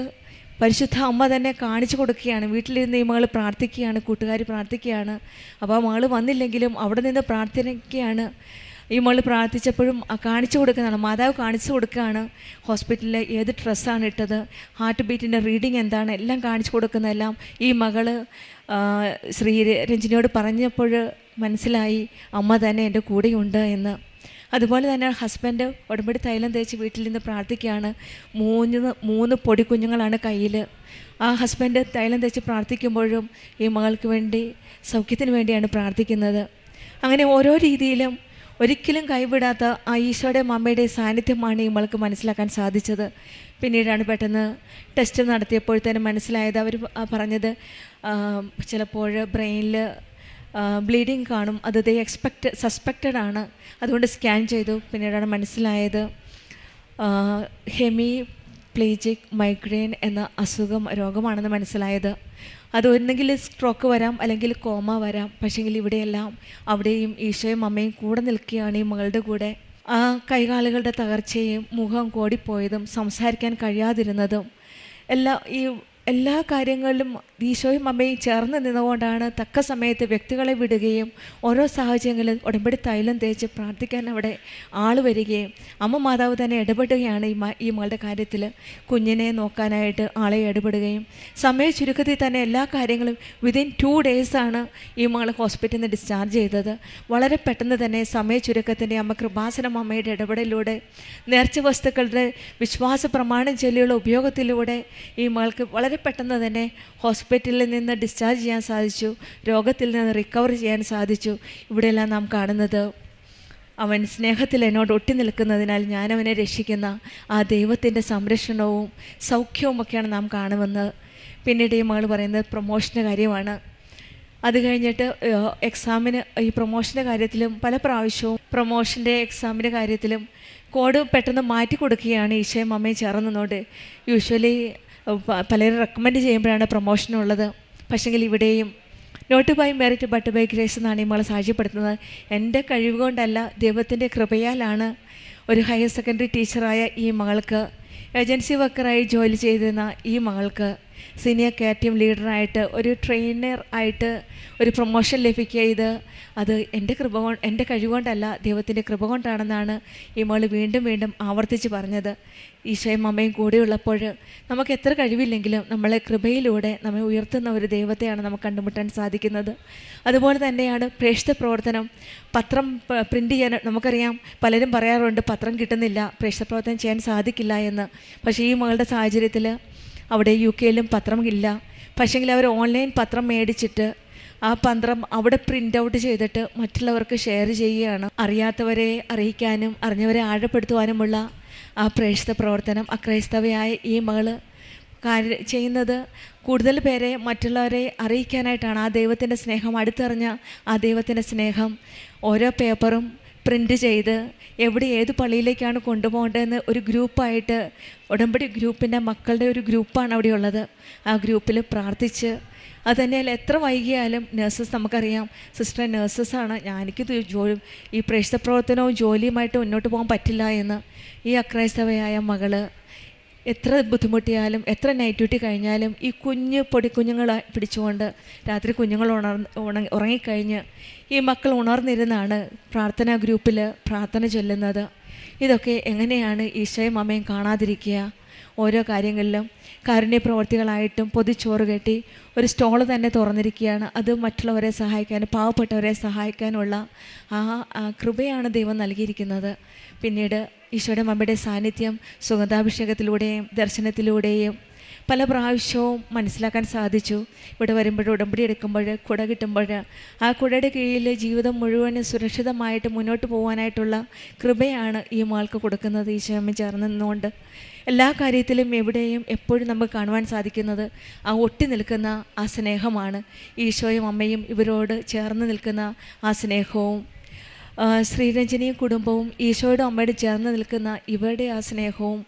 പരിശുദ്ധ അമ്മ തന്നെ കാണിച്ചു കൊടുക്കുകയാണ്. വീട്ടിലിരുന്ന് ഈ മകൾ പ്രാർത്ഥിക്കുകയാണ്, കൂട്ടുകാർ പ്രാർത്ഥിക്കുകയാണ്. അപ്പോൾ ആ മകൾ വന്നില്ലെങ്കിലും അവിടെ നിന്ന് പ്രാർത്ഥിക്കുകയാണ്. ഈ മകൾ പ്രാർത്ഥിച്ചപ്പോഴും കാണിച്ചു കൊടുക്കുന്നതാണ്, മാതാവ് കാണിച്ചു കൊടുക്കുകയാണ്. ഹോസ്പിറ്റലിൽ ഏത് ഡ്രസ്സാണ് ഇട്ടത്, ഹാർട്ട് ബീറ്റിൻ്റെ റീഡിങ് എന്താണ്, എല്ലാം കാണിച്ചു കൊടുക്കുന്നതെല്ലാം ഈ മകൾ ശ്രീ രഞ്ജിനിയോട് പറഞ്ഞപ്പോൾ മനസ്സിലായി, അമ്മ തന്നെ എൻ്റെ കൂടെയുണ്ട് എന്ന്. അതുപോലെ തന്നെ ഹസ്ബൻഡ് ഉടമ്പടി തൈലം തേച്ച് വീട്ടിൽ നിന്ന് പ്രാർത്ഥിക്കുകയാണ്. 3 പൊടി കുഞ്ഞുങ്ങളാണ് കയ്യിൽ. ആ ഹസ്ബൻഡ് തൈലം തേച്ച് പ്രാർത്ഥിക്കുമ്പോഴും ഈ മകൾക്ക് വേണ്ടി സൗഖ്യത്തിന് വേണ്ടിയാണ് പ്രാർത്ഥിക്കുന്നത്. അങ്ങനെ ഓരോ രീതിയിലും ഒരിക്കലും കൈവിടാത്ത ആ ഈശോയുടെ അമ്മയുടെ സാന്നിധ്യമാണ് ഈ മകൾക്ക് മനസ്സിലാക്കാൻ സാധിച്ചത്. പിന്നീടാണ് പെട്ടെന്ന് ടെസ്റ്റ് നടത്തിയപ്പോഴത്തേനും മനസ്സിലായത്. അവർ പറഞ്ഞത് ചിലപ്പോൾ ബ്രെയിനിൽ ബ്ലീഡിങ് കാണും, അത് സസ്പെക്റ്റഡ് ആണ്, അതുകൊണ്ട് സ്കാൻ ചെയ്തു. പിന്നീടാണ് മനസ്സിലായത് ഹെമിപ്ലേജിക് മൈഗ്രെയിൻ എന്ന രോഗമാണെന്ന് മനസ്സിലായത്. അത് ഒന്നെങ്കിൽ സ്ട്രോക്ക് വരാം, അല്ലെങ്കിൽ കോമ വരാം. പക്ഷേങ്കിൽ ഇവിടെയെല്ലാം അവിടെയും ഈശോയും അമ്മയും കൂടെ നിൽക്കുകയാണ് ഈ മകളുടെ കൂടെ. ആ കൈകാലുകളുടെ തകർച്ചയും മുഖം കോടിപ്പോയതും സംസാരിക്കാൻ കഴിയാതിരുന്നതും എല്ലാ കാര്യങ്ങളിലും ഈശോയും അമ്മയും ചേർന്ന് നിന്നുകൊണ്ടാണ് തക്ക സമയത്ത് വ്യക്തികളെ വിടുകയും ഓരോ സാഹചര്യങ്ങളിൽ ഉടമ്പടി തൈലം തേച്ച് പ്രാർത്ഥിക്കാൻ അവിടെ ആൾ വരികയും അമ്മ മാതാവ് തന്നെ ഇടപെടുകയാണ് ഈ മകളുടെ കാര്യത്തിൽ. കുഞ്ഞിനെ നോക്കാനായിട്ട് ആളെ ഇടപെടുകയും സമയ ചുരുക്കത്തിൽ തന്നെ എല്ലാ കാര്യങ്ങളും വിതിൻ 2 ഡേയ്സാണ് ഈ മകൾ ഹോസ്പിറ്റലിൽ നിന്ന് ഡിസ്ചാർജ് ചെയ്തത്. വളരെ പെട്ടെന്ന് തന്നെ സമയ ചുരുക്കത്തിൻ്റെ അമ്മ കൃപാസനം അമ്മയുടെ ഇടപെടലിലൂടെ നേർച്ച വസ്തുക്കളുടെ വിശ്വാസ പ്രമാണം ചൊല്ലിയുള്ള ഉപയോഗത്തിലൂടെ ഈ മകൾക്ക് വളരെ പെട്ടെന്ന് തന്നെ ഹോസ്പിറ്റലിൽ നിന്ന് ഡിസ്ചാർജ് ചെയ്യാൻ സാധിച്ചു. രോഗത്തിൽ നിന്ന് റിക്കവർ ചെയ്യാൻ സാധിച്ചു. ഇവിടെയെല്ലാം നാം കാണുന്നത് അവൻ സ്നേഹത്തിൽ എന്നോട് ഒട്ടി നിൽക്കുന്നതിനാൽ ഞാൻ അവനെ രക്ഷിക്കുന്ന ആ ദൈവത്തിൻ്റെ സംരക്ഷണവും സൗഖ്യവുമൊക്കെയാണ് നാം കാണുന്നത്. പിന്നീട് ഈ മകൾ പറയുന്നത് പ്രൊമോഷൻ്റെ കാര്യമാണ്. അത് കഴിഞ്ഞിട്ട് എക്സാമിന് ഈ പ്രൊമോഷൻ്റെ കാര്യത്തിലും പല പ്രാവശ്യവും പ്രൊമോഷൻ്റെ എക്സാമിൻ്റെ കാര്യത്തിലും കോഡ് പെട്ടെന്ന് മാറ്റി കൊടുക്കുകയാണ് ഈശോയും അമ്മയും ചേർന്നതുകൊണ്ട്. യൂഷ്വലി പലരും റെക്കമെൻഡ് ചെയ്യുമ്പോഴാണ് പ്രൊമോഷനുള്ളത്. പക്ഷേങ്കിൽ ഇവിടെയും not by merit but by grace എന്നാണ് ഈ മകളെ സാക്ഷ്യപ്പെടുത്തുന്നത്. എൻ്റെ കഴിവ് കൊണ്ടല്ല, ദൈവത്തിൻ്റെ കൃപയാലാണ് ഒരു ഹയർ സെക്കൻഡറി ടീച്ചറായ ഈ മകൾക്ക്, ഏജൻസി വർക്കറായി ജോലി ചെയ്തിരുന്ന ഈ മകൾക്ക് സീനിയർ KTM ലീഡറായിട്ട് ഒരു ട്രെയിനർ ആയിട്ട് ഒരു പ്രൊമോഷൻ ലഭിക്കുക, അത് എൻ്റെ കഴിവുകൊണ്ടല്ല, ദൈവത്തിൻ്റെ കൃപ കൊണ്ടാണെന്നാണ് ഈ മകൾ വീണ്ടും വീണ്ടും ആവർത്തിച്ച് പറഞ്ഞത്. ഈശോയും അമ്മയും കൂടെയുള്ളപ്പോൾ നമുക്ക് എത്ര കഴിവില്ലെങ്കിലും നമ്മളെ കൃപയിലൂടെ നമ്മെ ഉയർത്തുന്ന ഒരു ദൈവത്തെയാണ് നമുക്ക് കണ്ടുമുട്ടാൻ സാധിക്കുന്നത്. അതുപോലെ തന്നെയാണ് പ്രേക്ഷിത പ്രവർത്തനം. പത്രം പ്രിൻ്റ് ചെയ്യാൻ നമുക്കറിയാം, പലരും പറയാറുണ്ട് പത്രം കിട്ടുന്നില്ല, പ്രേക്ഷിത പ്രവർത്തനം ചെയ്യാൻ സാധിക്കില്ല എന്ന്. പക്ഷേ ഈ മകളുടെ സാഹചര്യത്തിൽ അവിടെ UK പത്രം ഇല്ല. പക്ഷേങ്കിൽ അവർ ഓൺലൈൻ പത്രം മേടിച്ചിട്ട് ആ പത്രം അവിടെ പ്രിൻ്റ് ഔട്ട് ചെയ്തിട്ട് മറ്റുള്ളവർക്ക് ഷെയർ ചെയ്യുകയാണ്. അറിയാത്തവരെ അറിയിക്കാനും അറിഞ്ഞവരെ ആഴപ്പെടുത്തുവാനുമുള്ള ആ പ്രേക്ഷിത പ്രവർത്തനം അക്രൈസ്തവയായ ഈ മകൾ ചെയ്യുന്നത് കൂടുതൽ പേരെ മറ്റുള്ളവരെ അറിയിക്കാനായിട്ടാണ്. ആ ദൈവത്തിൻ്റെ സ്നേഹം, അടുത്തറിഞ്ഞ ആ ദൈവത്തിൻ്റെ സ്നേഹം ഓരോ പേപ്പറും പ്രിൻ്റ് ചെയ്ത് എവിടെ ഏത് പള്ളിയിലേക്കാണ് കൊണ്ടുപോകേണ്ടതെന്ന് ഒരു ഗ്രൂപ്പായിട്ട്, ഉടമ്പടി ഗ്രൂപ്പിൻ്റെ മക്കളുടെ ഒരു ഗ്രൂപ്പാണ് അവിടെ ഉള്ളത്. ആ ഗ്രൂപ്പിൽ പ്രാർത്ഥിച്ച്, അതുതന്നെയല്ല എത്ര വൈകിയാലും നേഴ്സസ്, നമുക്കറിയാം സിസ്റ്റർ നേഴ്സസാണ്, എനിക്ക് ഈ പ്രേക്ഷിത പ്രവർത്തനവും ജോലിയുമായിട്ട് മുന്നോട്ട് പോകാൻ പറ്റില്ല എന്ന് ഈ അക്രൈസ്തവയായ മകള് എത്ര ബുദ്ധിമുട്ടിയാലും എത്ര നൈറ്റ് ഡ്യൂട്ടി കഴിഞ്ഞാലും ഈ പൊടിക്കുഞ്ഞുങ്ങളെ പിടിച്ചുകൊണ്ട് രാത്രി കുഞ്ഞുങ്ങൾ ഉറങ്ങിക്കഴിഞ്ഞ് ഈ മക്കൾ ഉണർന്നിരുന്നാണ് പ്രാർത്ഥനാ ഗ്രൂപ്പിൽ പ്രാർത്ഥന ചൊല്ലുന്നത്. ഇതൊക്കെ എങ്ങനെയാണ് ഈശോയും അമ്മയും കാണാതിരിക്കുക? ഓരോ കാര്യങ്ങളിലും കാരുണ്യ പ്രവർത്തികളായിട്ടും പൊതിച്ചോറ് കെട്ടി ഒരു സ്റ്റോൾ തന്നെ തുറന്നിരിക്കുകയാണ്. അത് മറ്റുള്ളവരെ സഹായിക്കാനും പാവപ്പെട്ടവരെ സഹായിക്കാനുള്ള ആ കൃപയാണ് ദൈവം നൽകിയിരിക്കുന്നത്. പിന്നീട് ഈശോയുടെ അമ്മയുടെ സാന്നിധ്യം സുഗന്ധാഭിഷേകത്തിലൂടെയും ദർശനത്തിലൂടെയും പല പ്രാവശ്യവും മനസ്സിലാക്കാൻ സാധിച്ചു. ഇവിടെ വരുമ്പോൾ, ഉടമ്പടി എടുക്കുമ്പോൾ, കുട കിട്ടുമ്പോൾ ആ കുടയുടെ കീഴിൽ ജീവിതം മുഴുവനും സുരക്ഷിതമായിട്ട് മുന്നോട്ട് പോകാനായിട്ടുള്ള കൃപയാണ് ഈ മകൾക്ക് കൊടുക്കുന്നത്. ഈശോയമ്മ ചേർന്ന് നിന്നുകൊണ്ട് എല്ലാ കാര്യത്തിലും എവിടെയും എപ്പോഴും നമുക്ക് കാണുവാൻ സാധിക്കുന്നത് ആ ഒട്ടി നിൽക്കുന്ന ആ സ്നേഹമാണ്. ഈശോയും അമ്മയും ഇവരോട് ചേർന്ന് നിൽക്കുന്ന ആ സ്നേഹവും, ശ്രീരഞ്ജനിയും കുടുംബവും ഈശോയുടെ അമ്മയോട് ചേർന്ന് നിൽക്കുന്ന ഇവരുടെ ആ സ്നേഹവും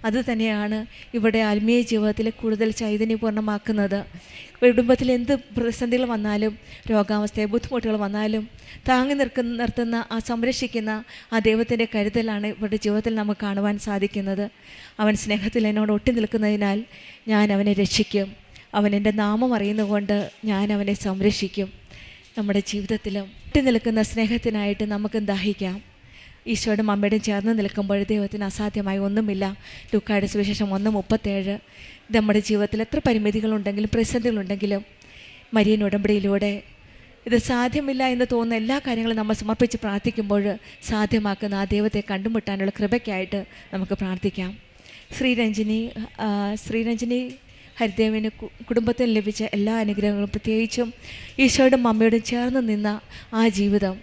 അത് തന്നെയാണ് ഇവരുടെ ആത്മീയ ജീവിതത്തിൽ കൂടുതൽ ചൈതന്യപൂർണ്ണമാക്കുന്നത്. കുടുംബത്തിൽ എന്ത് പ്രതിസന്ധികൾ വന്നാലും, രോഗാവസ്ഥ, ബുദ്ധിമുട്ടുകൾ വന്നാലും താങ്ങി നിർത്തുന്ന ആ സംരക്ഷിക്കുന്ന ആ ദൈവത്തിൻ്റെ കരുതലാണ് ഇവരുടെ ജീവിതത്തിൽ നമുക്ക് കാണുവാൻ സാധിക്കുന്നത്. അവൻ സ്നേഹത്തിൽ എന്നോട് ഒട്ടി നിൽക്കുന്നതിനാൽ ഞാൻ അവനെ രക്ഷിക്കും, അവൻ എൻ്റെ നാമം അറിയുന്നതുകൊണ്ട് ഞാൻ അവനെ സംരക്ഷിക്കും. നമ്മുടെ ജീവിതത്തിലും ഒട്ടി നിൽക്കുന്ന സ്നേഹത്തിനായിട്ട് നമുക്ക് ദാഹിക്കാം. ഈശോയുടെ അമ്മയോടും ചേർന്ന് നിൽക്കുമ്പോൾ ദൈവത്തിന് അസാധ്യമായി ഒന്നുമില്ല. ലൂക്കായുടെ സുവിശേഷം 1:37. നമ്മുടെ ജീവിതത്തിൽ എത്ര പരിമിതികളുണ്ടെങ്കിലും പ്രതിസന്ധികളുണ്ടെങ്കിലും മരിയൻ ഉടമ്പടിയിലൂടെ ഇത് സാധ്യമില്ല എന്ന് തോന്നുന്ന എല്ലാ കാര്യങ്ങളും നമ്മൾ സമർപ്പിച്ച് പ്രാർത്ഥിക്കുമ്പോൾ സാധ്യമാക്കുന്ന ആ ദൈവത്തെ കണ്ടുമുട്ടാനുള്ള കൃപയ്ക്കായിട്ട് നമുക്ക് പ്രാർത്ഥിക്കാം. ശ്രീരഞ്ജിനി ഹരിദേവിന് കുടുംബത്തിന് ലഭിച്ച എല്ലാ അനുഗ്രഹങ്ങളും, പ്രത്യേകിച്ചും ഈശോയുടെ അമ്മയോടും ചേർന്ന് നിന്ന ആ ജീവിതം,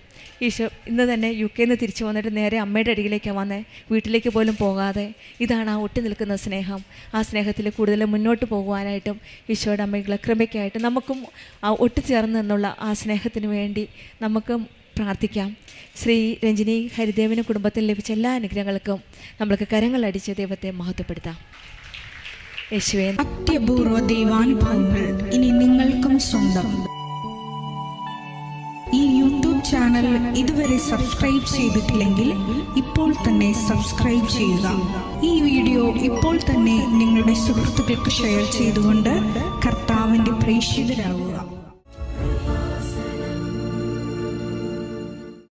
ഈശോ ഇന്ന് തന്നെ UK തിരിച്ചു വന്നിട്ട് നേരെ അമ്മയുടെ അടിയിലേക്കാണ് വന്നേ, വീട്ടിലേക്ക് പോലും പോകാതെ. ഇതാണ് ആ ഒട്ടി നിൽക്കുന്ന സ്നേഹം. ആ സ്നേഹത്തിൽ കൂടുതൽ മുന്നോട്ട് പോകുവാനായിട്ടും ഈശോയുടെ അമ്മയുടെ കൃപയ്ക്കായിട്ട് നമുക്കും ആ ഒട്ടിച്ചേർന്ന് നിന്നുള്ള ആ സ്നേഹത്തിന് വേണ്ടി നമുക്കും പ്രാർത്ഥിക്കാം. ശ്രീ രഞ്ജിനി ഹരിദേവിന് കുടുംബത്തിൽ ലഭിച്ച എല്ലാ അനുഗ്രഹങ്ങൾക്കും നമ്മൾക്ക് കരങ്ങളടിച്ച് ദൈവത്തെ മഹത്വപ്പെടുത്താം. യേശുവേ, അത്യപൂർവ ദൈവാനുഭവങ്ങൾ ഇനി നിങ്ങൾക്കും സ്വന്തം. ഈ യൂട്യൂബ് ചാനൽ ഇതുവരെ സബ്സ്ക്രൈബ് ചെയ്തിട്ടില്ലെങ്കിൽ ഇപ്പോൾ തന്നെ സബ്സ്ക്രൈബ് ചെയ്യുക. ഈ വീഡിയോ ഇപ്പോൾ തന്നെ നിങ്ങളുടെ സുഹൃത്തുക്കൾക്ക് ഷെയർ ചെയ്തുകൊണ്ട് കർത്താവിൻ്റെ പ്രേക്ഷിതരാകുക.